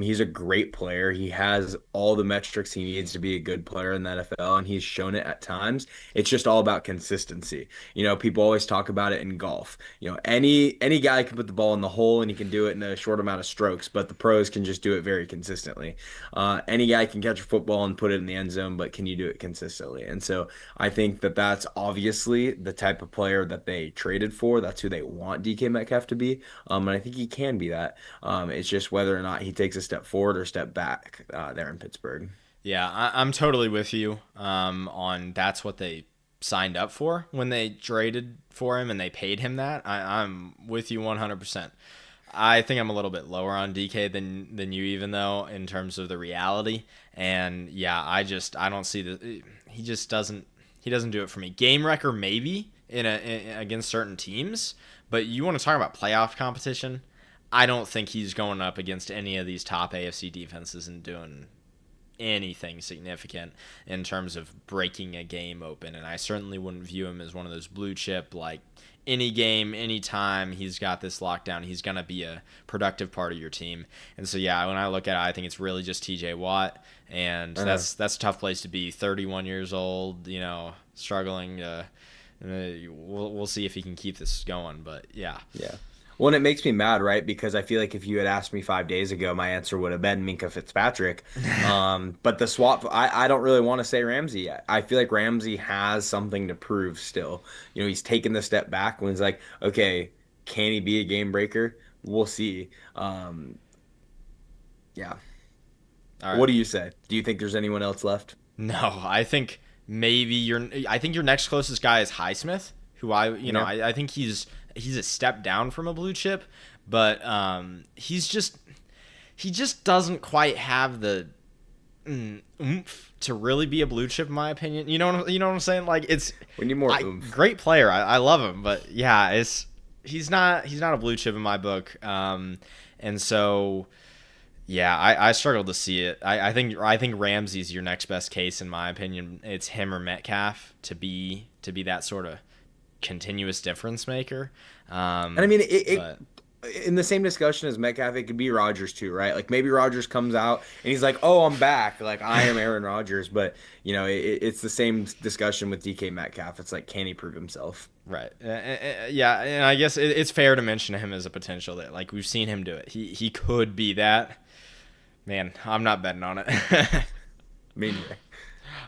He's a great player. He has all the metrics he needs to be a good player in the NFL, and he's shown it at times. It's just all about consistency. People always talk about it in golf. Any guy can put the ball in the hole and he can do it in a short amount of strokes, but the pros can just do it very consistently. Any guy can catch a football and put it in the end zone, but can you do it consistently? And so I think that that's obviously the type of player that they traded for. That's who they want DK Metcalf to be. And I think he can be that. It's just whether or not he takes a step forward or step back there in Pittsburgh. Yeah, I'm totally with you on that's what they signed up for when they traded for him and they paid him that. I'm with you 100%. I think I'm a little bit lower on DK than you, even though, in terms of the reality. And yeah, I don't see he just doesn't do it for me. Game wrecker maybe against certain teams, but you want to talk about playoff competition? I don't think he's going up against any of these top AFC defenses and doing anything significant in terms of breaking a game open. And I certainly wouldn't view him as one of those blue chip, like any game, anytime he's got this lockdown, he's going to be a productive part of your team. And so, yeah, when I look at it, I think it's really just TJ Watt. And that's a tough place to be. 31 years old, struggling. We'll see if he can keep this going. But, yeah. Yeah. Well, and it makes me mad, right? Because I feel like if you had asked me 5 days ago, my answer would have been Minka Fitzpatrick. But the swap, I don't really want to say Ramsey yet. I feel like Ramsey has something to prove still. He's taken the step back when he's like, okay, can he be a game breaker? We'll see. Yeah. All right. What do you say? Do you think there's anyone else left? No, I think maybe I think your next closest guy is Highsmith, who Yeah. I think he's a step down from a blue chip, but he just doesn't quite have the oomph to really be a blue chip in my opinion. You know what I'm saying? Like We need more I oomph. great player. I love him, but yeah, it's he's not a blue chip in my book. And so yeah, I struggle to see it. I think Ramsey's your next best case in my opinion. It's him or Metcalf to be that sort of continuous difference maker. And I mean, But in the same discussion as Metcalf, it could be Rodgers too, right? Like maybe Rodgers comes out and he's like, "Oh, I'm back. Like I am Aaron Rodgers." But it's the same discussion with DK Metcalf. It's like, can he prove himself? right, yeah, and I guess it's fair to mention him as a potential that like we've seen him do it. He could be that. Man, I'm not betting on it. Me neither.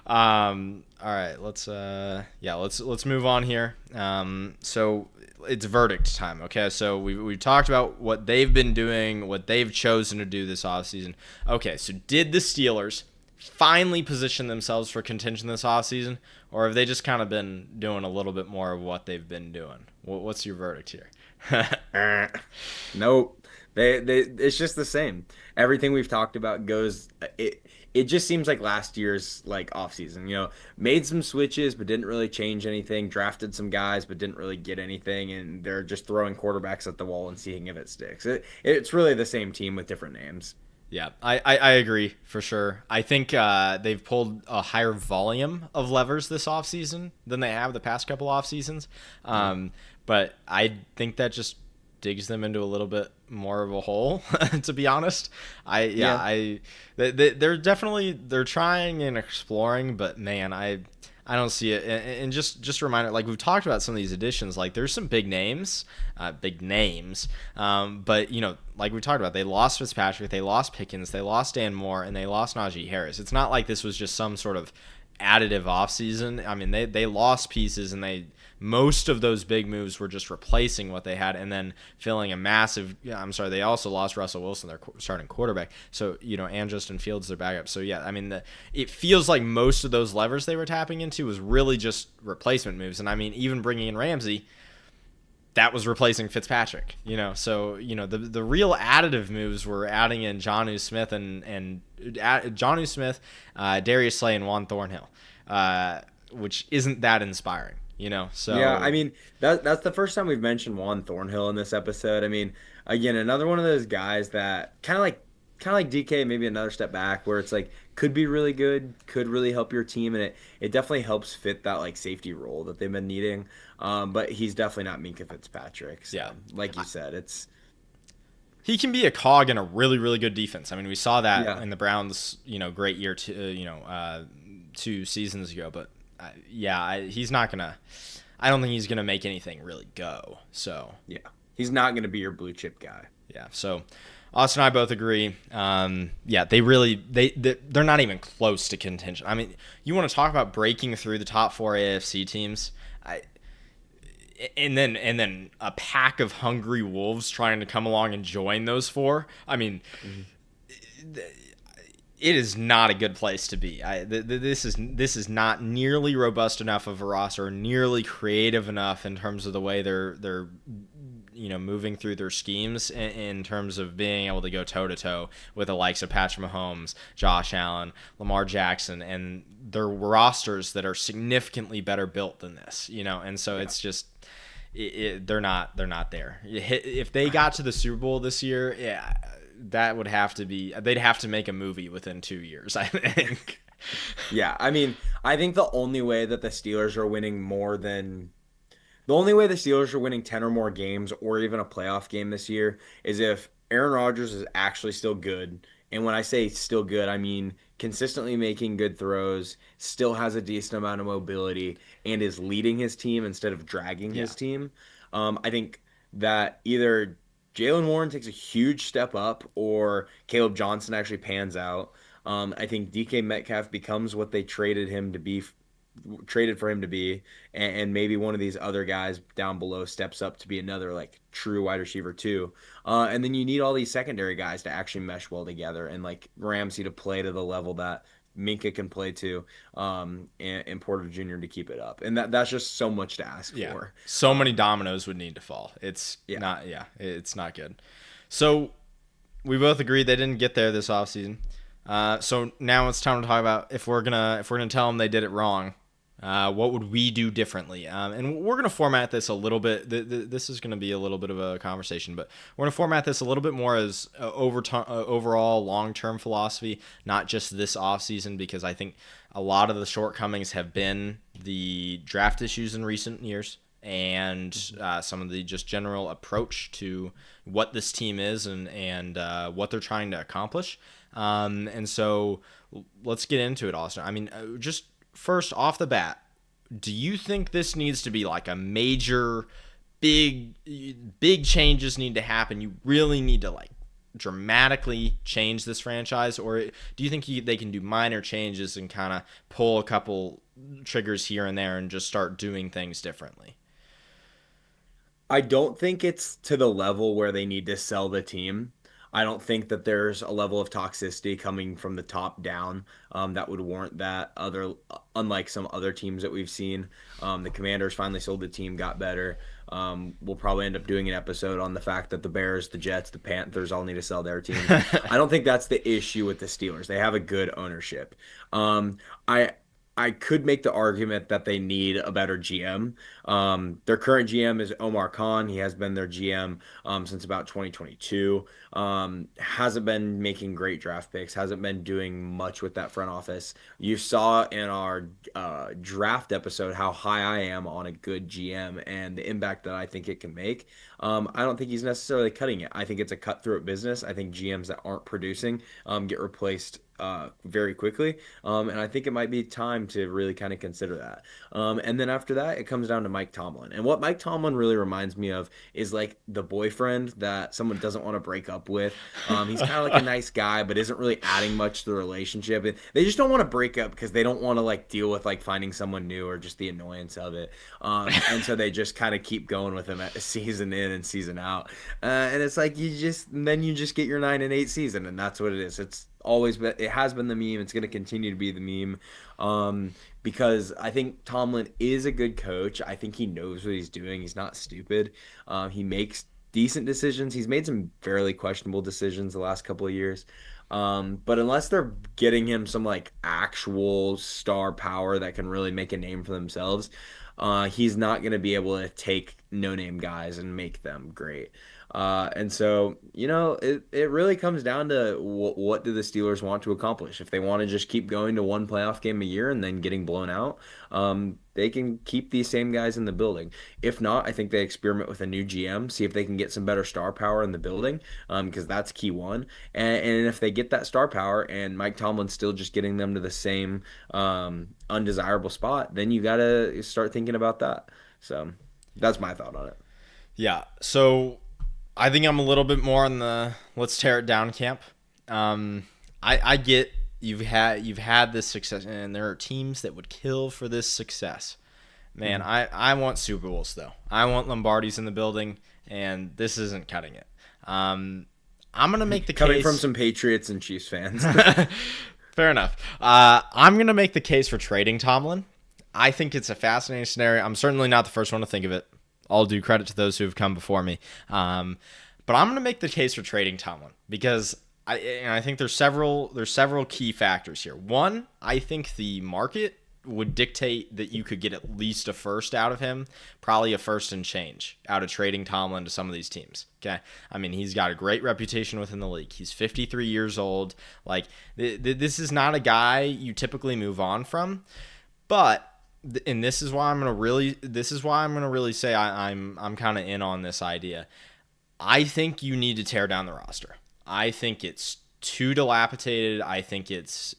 All right, let's move on here. So it's verdict time. Okay, so we talked about what they've been doing, what they've chosen to do this offseason. Okay, so did the Steelers finally position themselves for contention this offseason, or have they just kind of been doing a little bit more of what they've been doing? What's your verdict here? Nope. It's just the same. Everything we've talked about goes it just seems like last year's like offseason, made some switches but didn't really change anything, drafted some guys but didn't really get anything, and they're just throwing quarterbacks at the wall and seeing if it sticks. It's really the same team with different names. Yeah, I agree for sure. I think they've pulled a higher volume of levers this offseason than they have the past couple off seasons. Yeah. But I think that just digs them into a little bit more of a hole, to be honest. Yeah. They're definitely they're trying and exploring, but man, I don't see it. And just a reminder, like we've talked about some of these additions, like there's some big names. But like we talked about, they lost Fitzpatrick, they lost Pickens, they lost Dan Moore, and they lost Najee Harris. It's not like this was just some sort of additive offseason. I mean, they lost pieces, and most of those big moves were just replacing what they had and then filling a massive. I'm sorry, they also lost Russell Wilson, their starting quarterback. So and Justin Fields, their backup. So yeah, I mean, it feels like most of those levers they were tapping into was really just replacement moves. And I mean, even bringing in Ramsey, that was replacing Fitzpatrick. So the real additive moves were adding in Jonnu Smith and Jonnu Smith, Darius Slay, and Juan Thornhill, which isn't that inspiring. So Yeah, I mean that's the first time we've mentioned Juan Thornhill in this episode. I mean, again, another one of those guys that kind of like DK, maybe another step back, where it's like could be really good, could really help your team, and it definitely helps fit that like safety role that they've been needing. But he's definitely not Minka Fitzpatrick. yeah, So, like you said, it's he can be a cog in a really really good defense. I mean, we saw that yeah. in the Browns, great year 2 seasons ago. But he's not gonna. I don't think he's gonna make anything really go. So Yeah. He's not going to be your blue chip guy. yeah, so Austin and I both agree. Yeah, they're not even close to contention. I mean, you want to talk about breaking through the top 4 AFC teams, and then a pack of hungry wolves trying to come along and join those 4. I mean, it is not a good place to be. This is not nearly robust enough of a roster, or nearly creative enough in terms of the way they're moving through their schemes in terms of being able to go toe-to-toe with the likes of Patrick Mahomes, Josh Allen, Lamar Jackson, and their rosters that are significantly better built than this, and so it's just they're not there. If they got to the Super Bowl this year, yeah, that would have to be, they'd have to make a movie within 2 years, I think. Yeah, I mean, I think the only way the Steelers are winning 10 or more games or even a playoff game this year is if Aaron Rodgers is actually still good. And when I say still good, I mean consistently making good throws, still has a decent amount of mobility, and is leading his team instead of dragging Yeah. his team. I think that either Jalen Warren takes a huge step up or Caleb Johnson actually pans out. I think DK Metcalf becomes what they traded him to be traded for him to be, and maybe one of these other guys down below steps up to be another like true wide receiver too. And then you need all these secondary guys to actually mesh well together, and like Ramsey to play to the level that Minka can play to, and Porter Jr. to keep it up. And that's just so much to ask Yeah. for. So many dominoes would need to fall. Yeah. It's not good. So we both agree they didn't get there this offseason. So now it's time to talk about if we're gonna tell them they did it wrong. What would we do differently? And we're gonna format this a little bit. This is gonna be a little bit of a conversation, but we're gonna format this a little bit more as overall long-term philosophy, not just this offseason, because I think a lot of the shortcomings have been the draft issues in recent years and some of the just general approach to what this team is and what they're trying to accomplish. And so let's get into it, Austin. I mean, just first off the bat, do you think this needs to be like a major, big changes need to happen? You really need to like dramatically change this franchise, or do you think they can do minor changes and kind of pull a couple triggers here and there and just start doing things differently? I don't think it's to the level where they need to sell the team. I don't think that there's a level of toxicity coming from the top down that would warrant that. Unlike some other teams that we've seen, the Commanders finally sold the team, got better. We'll probably end up doing an episode on the fact that the Bears, the Jets, the Panthers all need to sell their team. I don't think that's the issue with the Steelers. They have a good ownership. I I could make the argument that they need a better GM. Their current GM is Omar Khan. He has been their GM since about 2022. Hasn't been making great draft picks. Hasn't been doing much with that front office. You saw in our draft episode how high I am on a good GM and the impact that I think it can make. I don't think he's necessarily cutting it. I think it's a cutthroat business. I think GMs that aren't producing get replaced very quickly. And I think it might be time to really kind of consider that. And then after that, it comes down to Mike Tomlin. And what Mike Tomlin really reminds me of is like the boyfriend that someone doesn't want to break up with. He's kind of like a nice guy, but isn't really adding much to the relationship. And they just don't want to break up because they don't want to like deal with like finding someone new or just the annoyance of it. And so they just kind of keep going with him at season in and season out. And it's like you just get your 9-8 season, and that's what it is. It has been the meme. It's going to continue to be the meme, because I think Tomlin is a good coach. I think he knows what he's doing. He's not stupid. He makes decent decisions. He's made some fairly questionable decisions the last couple of years. But unless they're getting him some like actual star power that can really make a name for themselves, he's not going to be able to take no-name guys and make them great. And so, it really comes down to what do the Steelers want to accomplish? If they want to just keep going to one playoff game a year and then getting blown out, they can keep these same guys in the building. If not, I think they experiment with a new GM, see if they can get some better star power in the building, because that's key one. And if they get that star power and Mike Tomlin's still just getting them to the same undesirable spot, then you got to start thinking about that. So that's my thought on it. Yeah. So I think I'm a little bit more on the let's tear it down camp. I get you've had this success, and there are teams that would kill for this success. Man, I want Super Bowls though. I want Lombardis in the building, and this isn't cutting it. I'm gonna make the coming case from some Patriots and Chiefs fans. Fair enough. I'm gonna make the case for trading Tomlin. I think it's a fascinating scenario. I'm certainly not the first one to think of it. All due credit to those who have come before me. But I'm going to make the case for trading Tomlin because I think there's several key factors here. One, I think the market would dictate that you could get at least a first out of him, probably a first and change out of trading Tomlin to some of these teams. Okay, I mean he's got a great reputation within the league. He's 53 years old. Like this is not a guy you typically move on from, but. And this is why I'm gonna really say I'm kind of in on this idea. I think you need to tear down the roster. I think it's too dilapidated. I think it's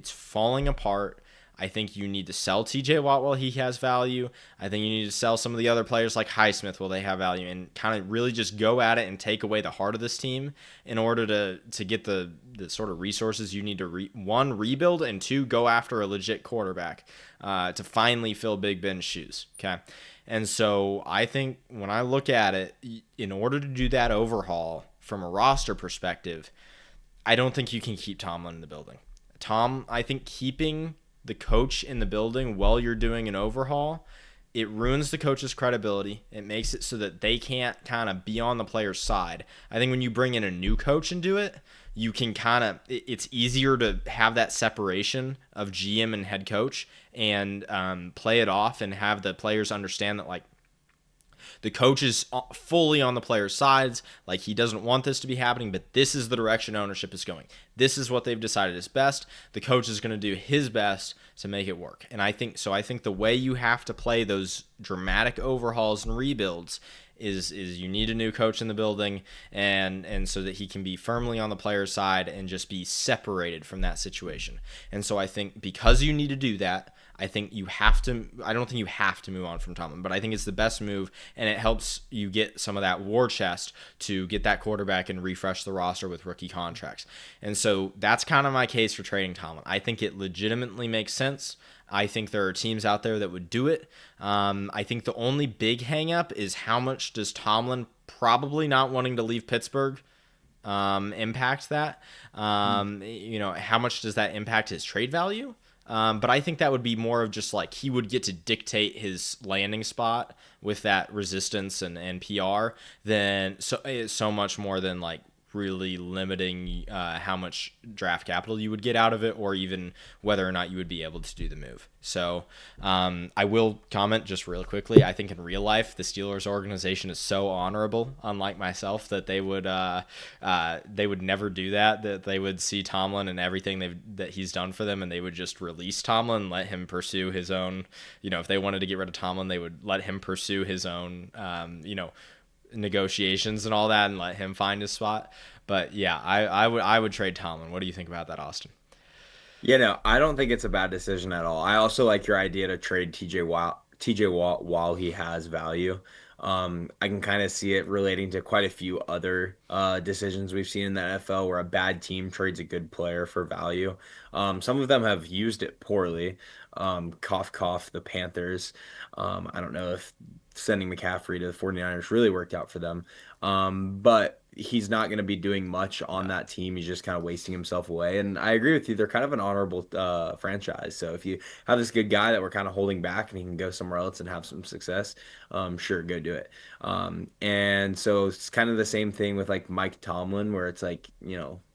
falling apart. I think you need to sell TJ Watt while he has value. I think you need to sell some of the other players like Highsmith while they have value, and kind of really just go at it and take away the heart of this team in order to get the sort of resources you need to one, rebuild, and two, go after a legit quarterback to finally fill Big Ben's shoes. Okay. And so I think when I look at it, in order to do that overhaul from a roster perspective, I don't think you can keep Tomlin in the building. I think keeping the coach in the building while you're doing an overhaul, it ruins the coach's credibility. It makes it so that they can't kind of be on the player's side. I think when you bring in a new coach and do it, you can it's easier to have that separation of GM and head coach and play it off and have the players understand that, like, the coach is fully on the players' sides. Like, he doesn't want this to be happening, but this is the direction ownership is going. This is what they've decided is best. The coach is going to do his best to make it work. And I think the way you have to play those dramatic overhauls and rebuilds is you need a new coach in the building, and so that he can be firmly on the player's side and just be separated from that situation. And so I think because you need to do that, I don't think you have to move on from Tomlin, but I think it's the best move, and it helps you get some of that war chest to get that quarterback and refresh the roster with rookie contracts. And so that's kind of my case for trading Tomlin. I think it legitimately makes sense. I think there are teams out there that would do it. I think the only big hang-up is how much does Tomlin probably not wanting to leave Pittsburgh impact that? How much does that impact his trade value? But I think that would be more of just like he would get to dictate his landing spot with that resistance and PR than so much more than like really limiting how much draft capital you would get out of it, or even whether or not you would be able to do the move. So I will comment just real quickly. I think in real life, the Steelers organization is so honorable, unlike myself, that they would never do that. That they would see Tomlin and everything that he's done for them, and they would just release Tomlin and let him pursue his own. If they wanted to get rid of Tomlin, they would let him pursue his own. Negotiations and all that, and let him find his spot. But yeah, I would trade Tomlin. What do you think about that, Austin? Yeah, no, I don't think it's a bad decision at all. I also like your idea to trade TJ Watt while he has value. I can kind of see it relating to quite a few other decisions we've seen in the NFL where a bad team trades a good player for value. Some of them have used it poorly. Cough, cough, the Panthers. I don't know if sending McCaffrey to the 49ers really worked out for them. But he's not going to be doing much on that team. He's just kind of wasting himself away. And I agree with you. They're kind of an honorable franchise. So if you have this good guy that we're kind of holding back and he can go somewhere else and have some success, sure, go do it. And so it's kind of the same thing with like Mike Tomlin, where it's like,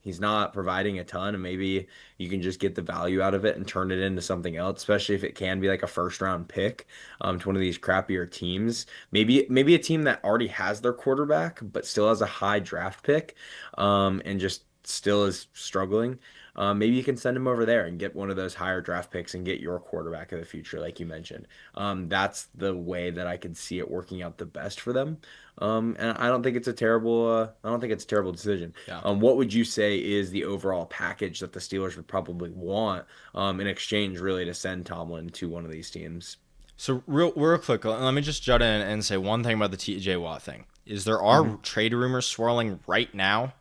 he's not providing a ton, and maybe you can just get the value out of it and turn it into something else, especially if it can be like a first round pick to one of these crappier teams. Maybe a team that already has their quarterback but still has a high draft pick and just still is struggling. Maybe you can send him over there and get one of those higher draft picks and get your quarterback of the future, like you mentioned. That's the way that I could see it working out the best for them. And I don't think it's a terrible. I don't think it's a terrible decision. Yeah. What would you say is the overall package that the Steelers would probably want in exchange, really, to send Tomlin to one of these teams? So real quick, let me just jut in and say one thing about the TJ Watt thing. Is there are trade rumors swirling right now?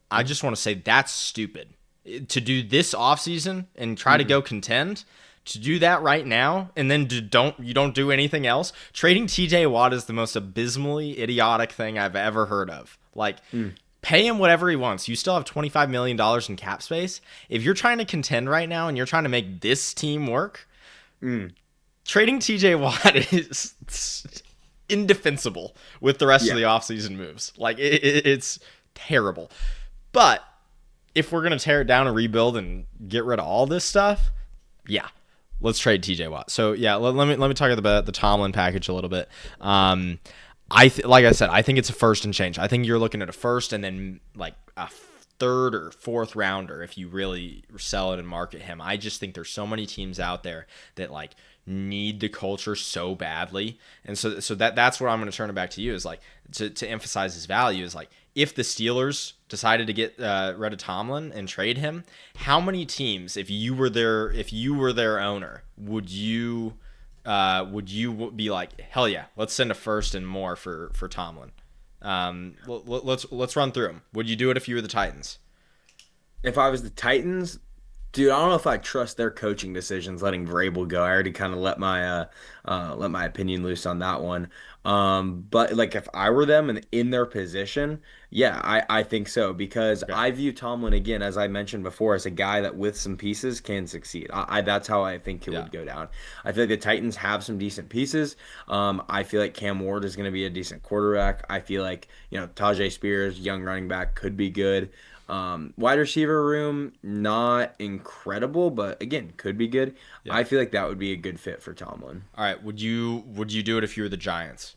I just want to say that's stupid. To do this offseason and try to go contend, to do that right now and then you don't do anything else. Trading TJ Watt is the most abysmally idiotic thing I've ever heard of. Like, pay him whatever he wants. You still have $25 million in cap space. If you're trying to contend right now and you're trying to make this team work, trading TJ Watt is indefensible with the rest of the offseason moves. Like, it's terrible. But if we're going to tear it down and rebuild and get rid of all this stuff, yeah, let's trade TJ Watt. So, yeah, let me talk about the Tomlin package a little bit. Like I said, I think it's a first and change. I think you're looking at a first and then like a third or fourth rounder if you really sell it and market him. I just think there's so many teams out there that like need the culture so badly. And so that's where I'm going to turn it back to you, is like to emphasize his value is like, if the Steelers decided to get rid of Tomlin and trade him, how many teams, if you were their owner, would you be like, hell yeah, let's send a first and more for Tomlin? Let's run through them. Would you do it if you were the Titans? If I was the Titans, dude, I don't know if I trust their coaching decisions letting Vrabel go. I already kind of let my opinion loose on that one. But like if I were them and in their position, yeah, I think so because Okay. I view Tomlin again, as I mentioned before, as a guy that with some pieces can succeed. That's how I think it Yeah. would go down. I feel like the Titans have some decent pieces. I feel like Cam Ward is going to be a decent quarterback. I feel like, Tajay Spears, young running back, could be good. Wide receiver room, not incredible, but again, could be good. Yeah. I feel like that would be a good fit for Tomlin. All right. Would you do it if you were the Giants?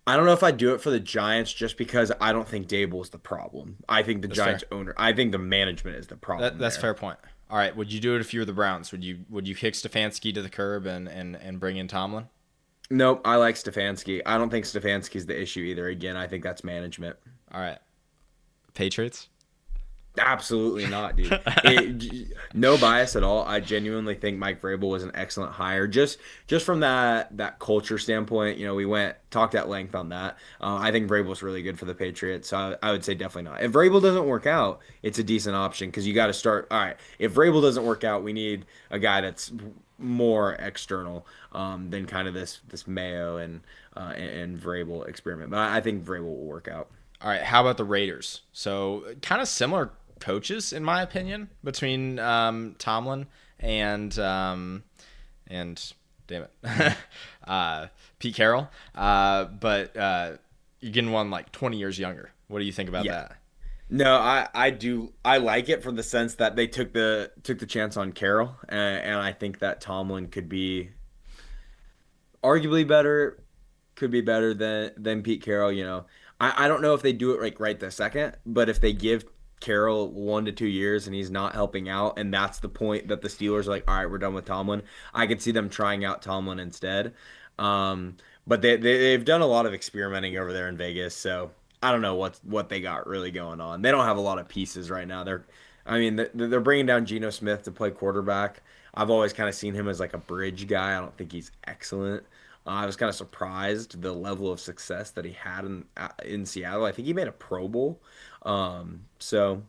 I don't know if I'd do it for the Giants just because I don't think Dable is the problem. I think the That's fair. Giants owner, I think the management is the problem That's a fair there. point. All right. Would you do it if you were the Browns? Would you kick Stefanski to the curb and bring in Tomlin? Nope, I like Stefanski. I don't think Stefanski's the issue either. Again, I think that's management. All right. Patriots? Absolutely not, dude. No bias at all. I genuinely think Mike Vrabel was an excellent hire. Just from that culture standpoint, we talked at length on that. I think Vrabel's really good for the Patriots. So I would say definitely not. If Vrabel doesn't work out, it's a decent option because you got to start. All right, if Vrabel doesn't work out, we need a guy that's more external than kind of this Mayo and Vrabel experiment. But I think Vrabel will work out. All right. How about the Raiders? So kind of similar coaches, in my opinion, between Tomlin and damn it, Pete Carroll. But you're getting one like 20 years younger. What do you think about Yeah. that? No, I do. I like it for the sense that they took the chance on Carroll, and I think that Tomlin could be arguably better, could be better than Pete Carroll. I don't know if they do it like right this second, but if they give Carroll 1 to 2 years and he's not helping out, and that's the point that the Steelers are like, all right, we're done with Tomlin. I could see them trying out Tomlin instead. But they've done a lot of experimenting over there in Vegas, so I don't know what they got really going on. They don't have a lot of pieces right now. I mean, they're bringing down Geno Smith to play quarterback. I've always kind of seen him as like a bridge guy. I don't think he's excellent. I was kind of surprised the level of success that he had in Seattle. I think he made a Pro Bowl. So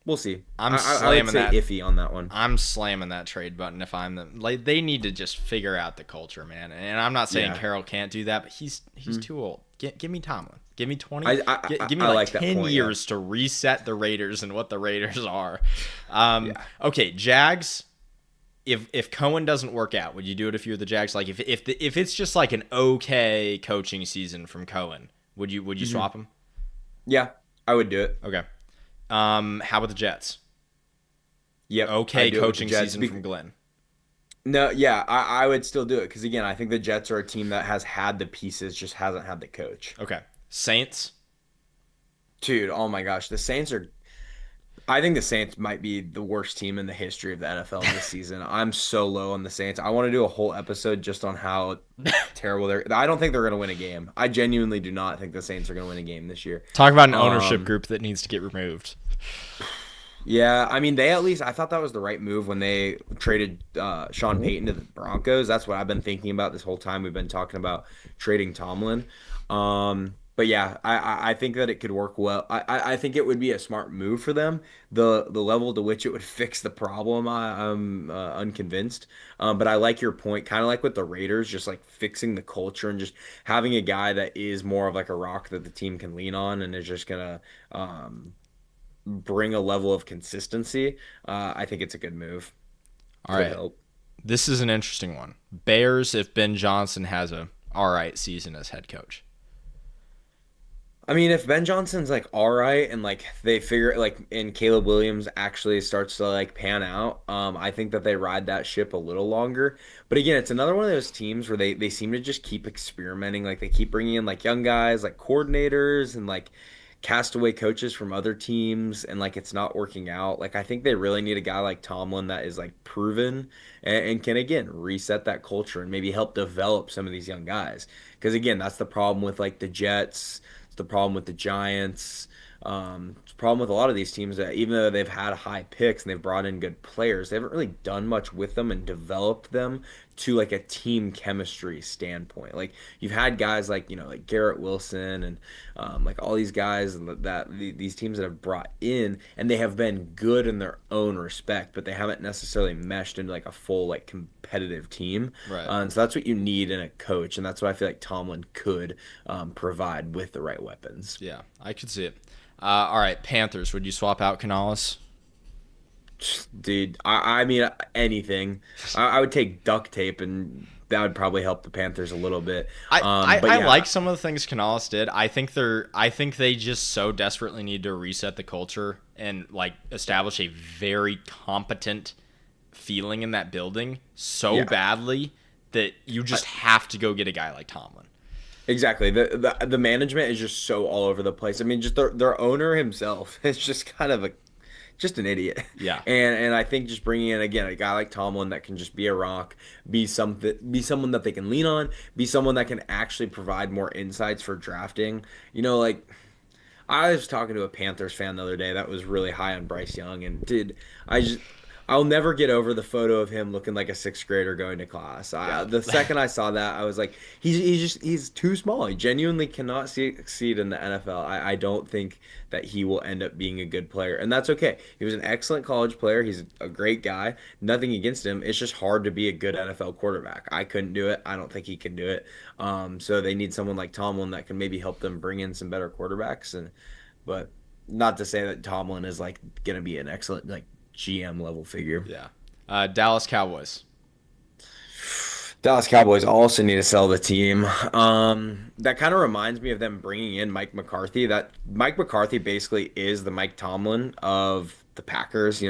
we'll see. I'm I would slamming say that. iffy on that one. I'm slamming that trade button if I'm them. Like, they need to just figure out the culture, man. And I'm not saying Yeah. Carroll can't do that, but he's too old. Give me Tomlin. Give me 20. Give me I like like that 10 point. Yeah. years to reset the Raiders and what the Raiders are. Yeah. Okay, Jags. If Cohen doesn't work out, would you do it if you're the Jags? Like if it's just like an okay coaching season from Cohen, would you swap him? Yeah, I would do it. Okay. How about the Jets? Yep. Okay I'd do it with the coaching Jets. season from Glenn. No, yeah, I would still do it because again, I think the Jets are a team that has had the pieces, just hasn't had the coach. Okay. Saints. Dude, oh my gosh, the Saints are. I think the Saints might be the worst team in the history of the NFL this season. I'm so low on the Saints. I want to do a whole episode just on how terrible they're. I don't think they're going to win a game. I genuinely do not think the Saints are going to win a game this year. Talk about an ownership Um, group that needs to get removed. Yeah, I mean, they at least I thought that was the right move when they traded Sean Payton to the Broncos. That's what I've been thinking about this whole time. We've been talking about trading Tomlin. But yeah, I think that it could work well. I think it would be a smart move for them. The level to which it would fix the problem, I'm unconvinced. But I like your point, kind of like with the Raiders, just like fixing the culture and just having a guy that is more of like a rock that the team can lean on and is just gonna bring a level of consistency. I think it's a good move. All Could right. help. This is an interesting one. Bears if Ben Johnson has a all right season as head coach. I mean, if Ben Johnson's like all right and like they figure like and Caleb Williams actually starts to like pan out, I think that they ride that ship a little longer. But again, it's another one of those teams where they seem to just keep experimenting. Like they keep bringing in like young guys, like coordinators, and like castaway coaches from other teams and like it's not working out. Like I think they really need a guy like Tomlin that is like proven and can again reset that culture and maybe help develop some of these young guys. Because again, that's the problem with like the Jets, it's the problem with the Giants. It's a problem with a lot of these teams that even though they've had high picks and they've brought in good players, they haven't really done much with them and developed them to like a team chemistry standpoint. Like you've had guys like like Garrett Wilson and like all these guys these teams that have brought in and they have been good in their own respect, but they haven't necessarily meshed into like a full like competitive team. Right. And so that's what you need in a coach, and that's what I feel like Tomlin could provide with the right weapons. Yeah, I could see it. All right, Panthers. Would you swap out Canales? Dude, I mean anything. I would take duct tape, and that would probably help the Panthers a little bit. But I yeah, like some of the things Canales did. I think they just so desperately need to reset the culture and like establish a very competent feeling in that building so badly that you just have to go get a guy like Tomlin. exactly. The management is just so all over the place. I mean, just their owner himself is just kind of just an idiot. Yeah. And I think just bringing in again a guy like Tomlin that can just be a rock, be someone that they can lean on, be someone that can actually provide more insights for drafting. Like I was talking to a Panthers fan the other day that was really high on Bryce Young, and dude, I'll never get over the photo of him looking like a sixth grader going to class. The second I saw that, I was like, he's too small. He genuinely cannot succeed in the NFL. I don't think that he will end up being a good player, and that's okay. He was an excellent college player. He's a great guy. Nothing against him. It's just hard to be a good NFL quarterback. I couldn't do it. I don't think he can do it. So they need someone like Tomlin that can maybe help them bring in some better quarterbacks. But not to say that Tomlin is like going to be an excellent like GM level figure. Yeah. Dallas Cowboys. Dallas Cowboys also need to sell the team. That kind of reminds me of them bringing in Mike McCarthy. That Mike McCarthy basically is the Mike Tomlin of the Packers.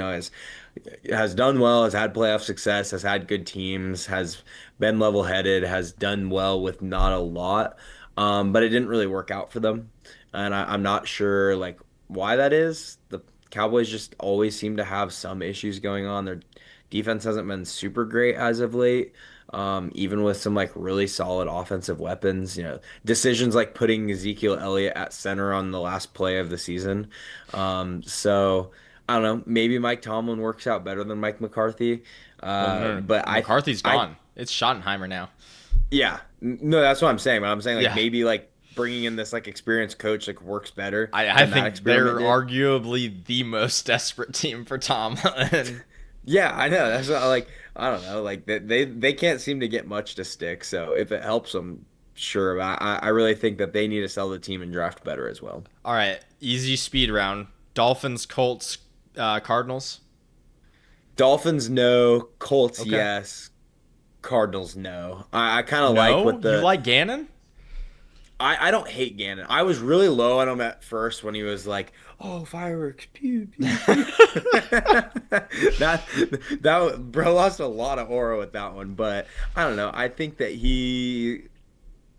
Has done well, has had playoff success, has had good teams, has been level-headed, has done well with not a lot. But it didn't really work out for them, and I'm not sure like why that is. The Cowboys just always seem to have some issues going on. Their defense hasn't been super great as of late. Even with some like really solid offensive weapons, decisions like putting Ezekiel Elliott at center on the last play of the season. So I don't know. Maybe Mike Tomlin works out better than Mike McCarthy. Well, no, But McCarthy's gone. It's Schottenheimer now. Yeah, no, that's what I'm saying. But I'm saying like Yeah. maybe like bringing in this like experienced coach like works better. I than that think they're experiment did. arguably the most desperate team for Tomlin. Yeah, I know. That's what, like I don't know. Like they can't seem to get much to stick. So if it helps them, sure. But I really think that they need to sell the team and draft better as well. All right, easy speed round. Dolphins, Colts, Cardinals. Dolphins no, Colts Okay. yes, Cardinals no. I kind of No, like what you like Gannon? I don't hate Gannon. I was really low on him at first when he was like, "Oh, fireworks, pew pew." Pew. that bro lost a lot of aura with that one, but I don't know. I think that he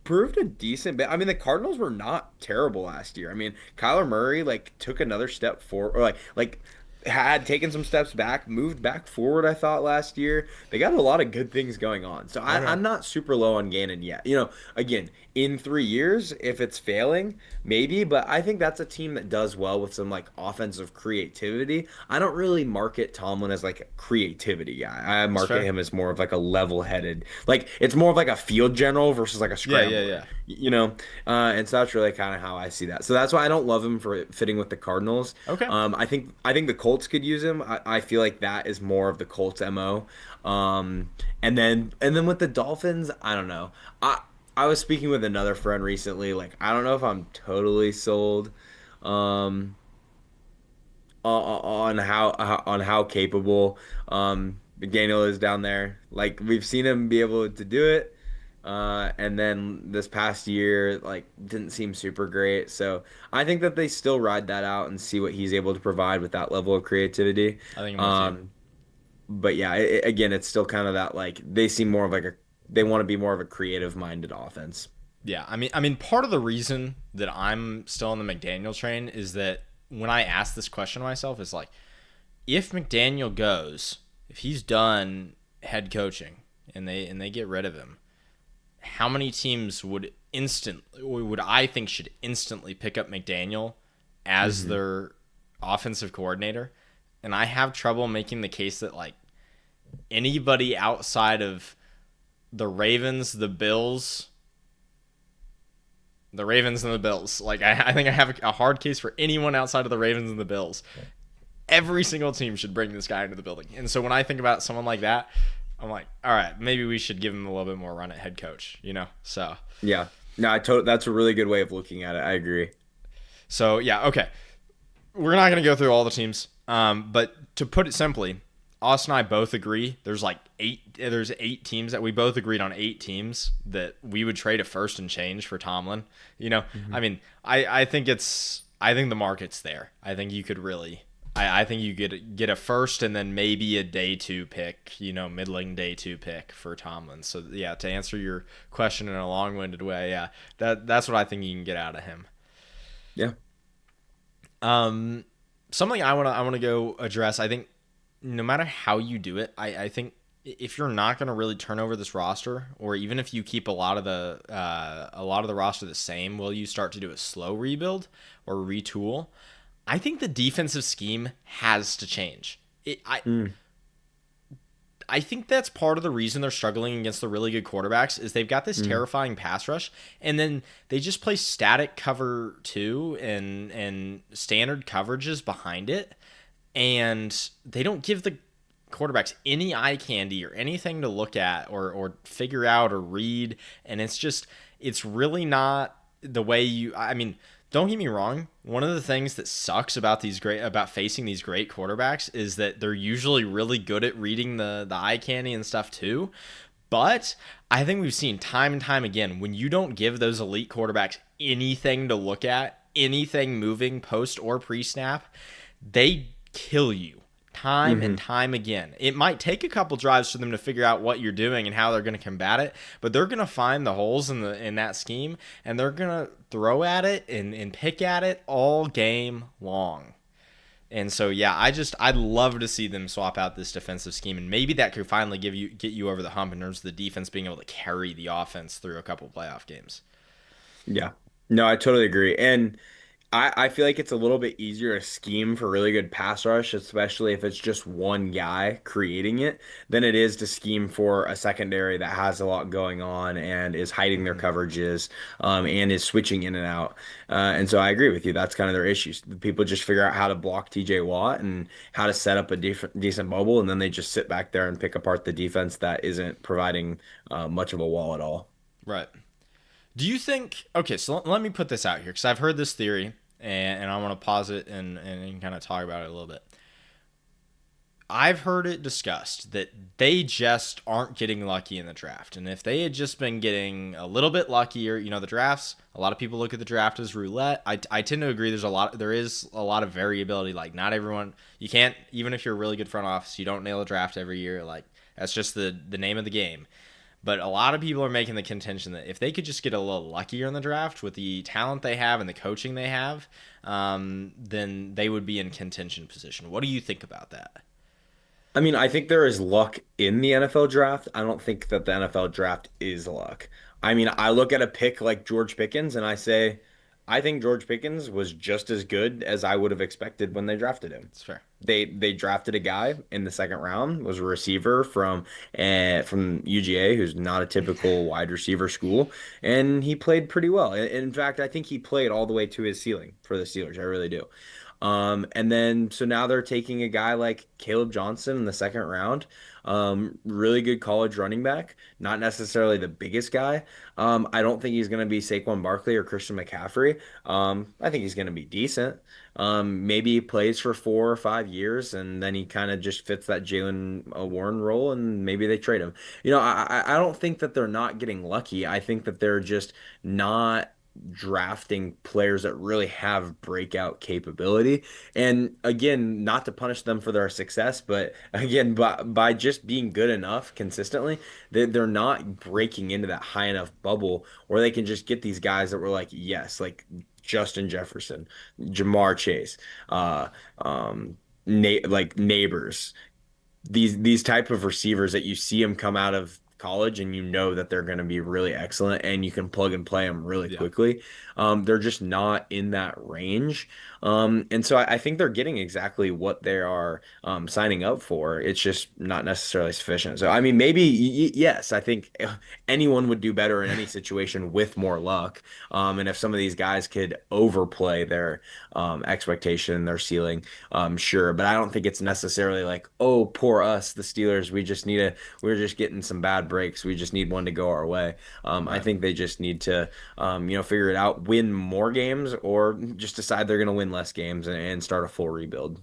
proved a decent bit. I mean, the Cardinals were not terrible last year. I mean, Kyler Murray like took another step forward, or like had taken some steps back, moved back forward. I thought last year they got a lot of good things going on. So Okay. I'm not super low on Gannon yet. Again, in 3 years, if it's failing, maybe. But I think that's a team that does well with some like offensive creativity. I don't really market Tomlin as like a creativity guy. I market fair. him as more of like a level-headed, like it's more of like a field general versus like a scrambler. Yeah. And so that's really kind of how I see that. So that's why I don't love him for fitting with the Cardinals. Okay. I think the Colts could use him. I feel like that is more of the Colts MO. And then with the Dolphins, I don't know. I was speaking with another friend recently. Like I don't know if I'm totally sold um, on how capable McDaniel is down there. Like we've seen him be able to do it. And then this past year, like, didn't seem super great. So I think that they still ride that out and see what he's able to provide with that level of creativity. I think I'm with you. But yeah, again, it's still kind of that like they seem more of like they want to be more of a creative minded offense. Yeah, I mean, part of the reason that I'm still on the McDaniel train is that when I ask this question to myself, is like, if McDaniel goes, if he's done head coaching and they get rid of him, how many teams would I think should instantly pick up McDaniel as Hmm. their offensive coordinator? And I have trouble making the case that like anybody outside of the Ravens, the Ravens and the Bills. Like I think I have a hard case for anyone outside of the Ravens and the Bills. Every single team should bring this guy into the building. And so when I think about someone like that, I'm like, all right, maybe we should give him a little bit more run at head coach, you know? Yeah. No, that's a really good way of looking at it. I agree. So yeah, okay. We're not going to go through all the teams. But to put it simply, Austin and I both agree. There's 8 teams that we both agreed on 8 teams that we would trade a first and change for Tomlin. You know, Hmm. I mean, I think the market's there. I think you could really, I think you could get a first and then maybe a day 2 pick, you know, middling day 2 pick for Tomlin. So yeah, to answer your question in a long-winded way, yeah, that's what I think you can get out of him. Yeah. Um, Something I want to go address. I think no matter how you do it, I think if you're not going to really turn over this roster, or even if you keep a lot of the roster the same, will you start to do a slow rebuild or retool? I think the defensive scheme has to change. Mm. I think that's part of the reason they're struggling against the really good quarterbacks is they've got this Mm. terrifying pass rush, and then they just play static cover two and standard coverages behind it, and they don't give the quarterbacks any eye candy or anything to look at or figure out or read, and it's really not the way you. I mean, don't get me wrong. One of the things that sucks about facing these great quarterbacks is that they're usually really good at reading the eye candy and stuff too. But I think we've seen time and time again when you don't give those elite quarterbacks anything to look at, anything moving post or pre snap, they kill you time and Hmm. time again. It might take a couple drives for them to figure out what you're doing and how they're going to combat it, but they're going to find the holes in that scheme and they're going to throw at it and pick at it all game long. And so yeah, I'd love to see them swap out this defensive scheme and maybe that could finally get you over the hump in terms of the defense being able to carry the offense through a couple playoff games. Yeah. No, I totally agree. And I feel like it's a little bit easier to scheme for really good pass rush, especially if it's just one guy creating it, than it is to scheme for a secondary that has a lot going on and is hiding their Mm-hmm. coverages, and is switching in and out. And so I agree with you. That's kind of their issues. People just figure out how to block TJ Watt and how to set up a decent bubble, and then they just sit back there and pick apart the defense that isn't providing much of a wall at all. Right. Do you think? Okay, so let me put this out here because I've heard this theory, and I want to pause it and kind of talk about it a little bit. I've heard it discussed that they just aren't getting lucky in the draft, and if they had just been getting a little bit luckier, you know, the drafts. A lot of people look at the draft as roulette. I tend to agree. There is a lot of variability. Like not everyone, you can't even if you're a really good front office, you don't nail a draft every year. Like that's just the name of the game. But a lot of people are making the contention that if they could just get a little luckier in the draft with the talent they have and the coaching they have, then they would be in contention position. What do you think about that? I mean, I think there is luck in the NFL draft. I don't think that the NFL draft is luck. I mean, I look at a pick like George Pickens and I say, I think George Pickens was just as good as I would have expected when they drafted him. It's fair. They drafted a guy in the second round, was a receiver from UGA, who's not a typical wide receiver school, and he played pretty well. In fact, I think he played all the way to his ceiling for the Steelers. I really do. And then so now they're taking a guy like Caleb Johnson in the second round. Really good college running back, not necessarily the biggest guy. I don't think he's going to be Saquon Barkley or Christian McCaffrey. I think he's going to be decent. Maybe he plays for 4 or 5 years and then he kind of just fits that Jalen Warren role and maybe they trade him. I don't think that they're not getting lucky. I think that they're just not. drafting players that really have breakout capability. And again, not to punish them for their success, but again, by just being good enough consistently, they're not breaking into that high enough bubble where they can just get these guys that were like, yes, like Justin Jefferson, Jamar Chase, uh, like neighbors, these type of receivers that you see them come out of college and you know that they're going to be really excellent and you can plug and play them really Yeah. quickly. They're just not in that range. And so I think they're getting exactly what they are signing up for. It's just not necessarily sufficient. So, I mean, maybe, yes, I think anyone would do better in any situation with more luck. And if some of these guys could overplay their expectation, their ceiling, sure, but I don't think it's necessarily like, oh, poor us, the Steelers. We're just getting some bad breaks. We just need one to go our way. I Right. think they just need to, figure it out, win more games, or just decide they're going to win less games and start a full rebuild.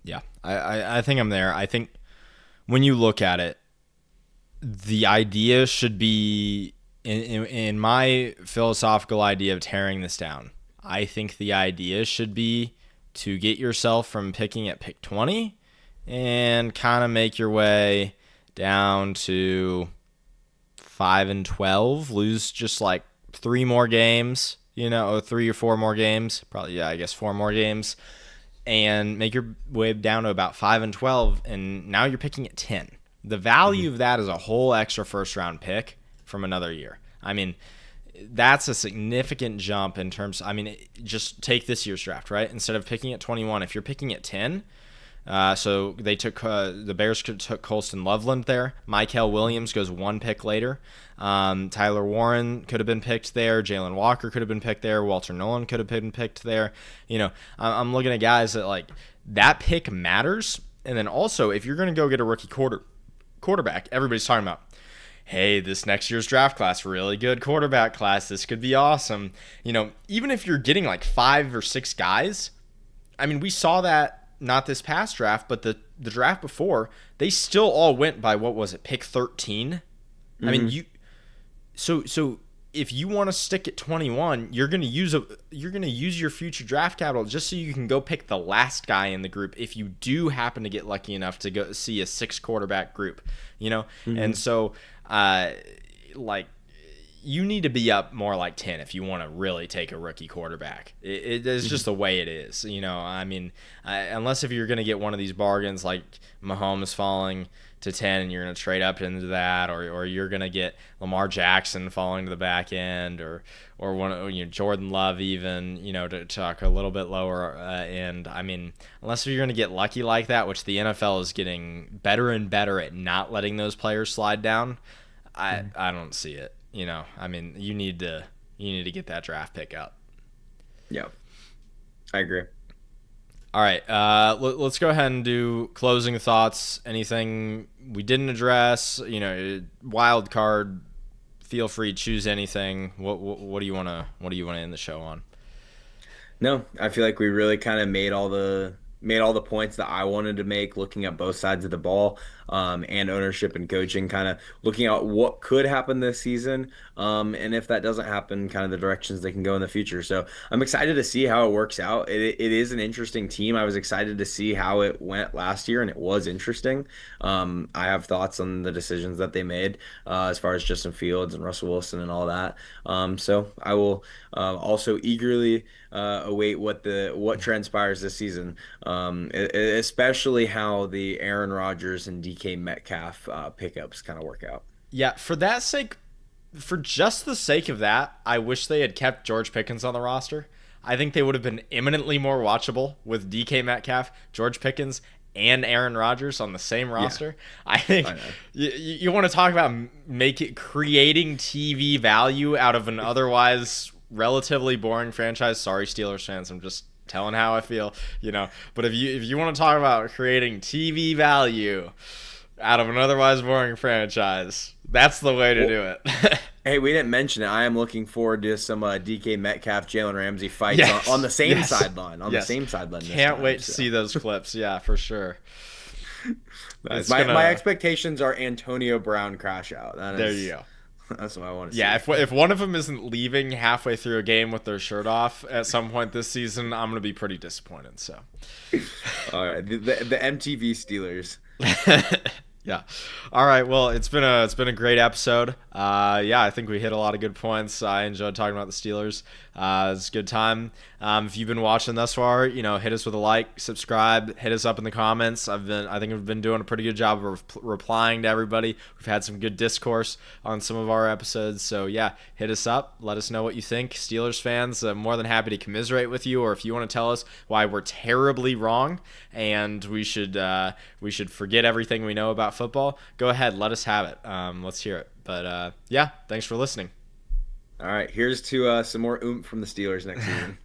Yeah. I think I'm there. I think when you look at it, the idea should be in my philosophical idea of tearing this down. I think the idea should be to get yourself from picking at pick 20 and kind of make your way down to 5 and 12, lose just like 3 more games, or 3 or 4 more games, probably, yeah, I guess 4 more games, and make your way down to about 5 and 12, and now you're picking at 10. The value of that is a whole extra first round pick from another year. I mean, that's a significant jump in terms. I mean, just take this year's draft, right? Instead of picking at 21, if you're picking at 10, so they took the Bears took Colston Loveland there. Mykel Williams goes 1 pick later. Tyler Warren could have been picked there. Jalen Walker could have been picked there. Walter Nolan could have been picked there. I'm looking at guys that like that pick matters. And then also, if you're going to go get a rookie quarterback, everybody's talking about, hey, this next year's draft class, really good quarterback class. This could be awesome. Even if you're getting like 5 or 6 guys, I mean, we saw that not this past draft, but the draft before, they still all went by, what was it, pick 13? I mean, so if you want to stick at 21, you're going to use your future draft capital just so you can go pick the last guy in the group if you do happen to get lucky enough to go see a 6 quarterback group, And so like you need to be up more like 10 if you want to really take a rookie quarterback. It is just the way it is. I mean, unless if you're going to get one of these bargains like Mahomes falling to 10 and you're going to trade up into that, or you're going to get Lamar Jackson falling to the back end, or Jordan Love even, to talk a little bit lower end. I mean, unless you're going to get lucky like that, which the NFL is getting better and better at not letting those players slide down, I don't see it. I mean, you need to get that draft pick up. Yeah, I agree. All right, let's go ahead and do closing thoughts. Anything we didn't address? Wild card. Feel free to choose anything. What do you want to end the show on? No, I feel like we really kind of made all the points that I wanted to make, looking at both sides of the ball, and ownership and coaching, kind of looking at what could happen this season, and if that doesn't happen, kind of the directions they can go in the future. So I'm excited to see how it works out. It is an interesting team. I was excited to see how it went last year, and it was interesting. I have thoughts on the decisions that they made, as far as Justin Fields and Russell Wilson and all that. So I will also eagerly await what transpires this season, especially how the Aaron Rodgers and DK Metcalf pickups kind of work out. Yeah, for just the sake of that, I wish they had kept George Pickens on the roster. I think they would have been eminently more watchable with DK Metcalf, George Pickens, and Aaron Rodgers on the same roster. Yeah, I think you want to talk about creating TV value out of an otherwise relatively boring franchise. Sorry, Steelers fans, I'm just telling how I feel, But if you want to talk about creating TV value out of an otherwise boring franchise, that's the way to do it. Hey, we didn't mention it. I am looking forward to some DK Metcalf, Jalen Ramsey fights on the same sideline. The same sideline. Can't wait to see those clips. Yeah, for sure. My expectations are Antonio Brown crash out. There you go. That's what I want to see. Yeah, if one of them isn't leaving halfway through a game with their shirt off at some point this season, I'm gonna be pretty disappointed. So, All right, the MTV Steelers. yeah. All right. Well, it's been a great episode. Yeah, I think we hit a lot of good points. I enjoyed talking about the Steelers. It's a good time. If you've been watching thus far, hit us with a like, subscribe, hit us up in the comments. I think we've been doing a pretty good job of replying to everybody. We've had some good discourse on some of our episodes. So yeah, hit us up. Let us know what you think, Steelers fans. I'm more than happy to commiserate with you, or if you want to tell us why we're terribly wrong and we should forget everything we know about football, go ahead, let us have it. Let's hear it. But yeah, thanks for listening. All right, here's to some more oomph from the Steelers next season.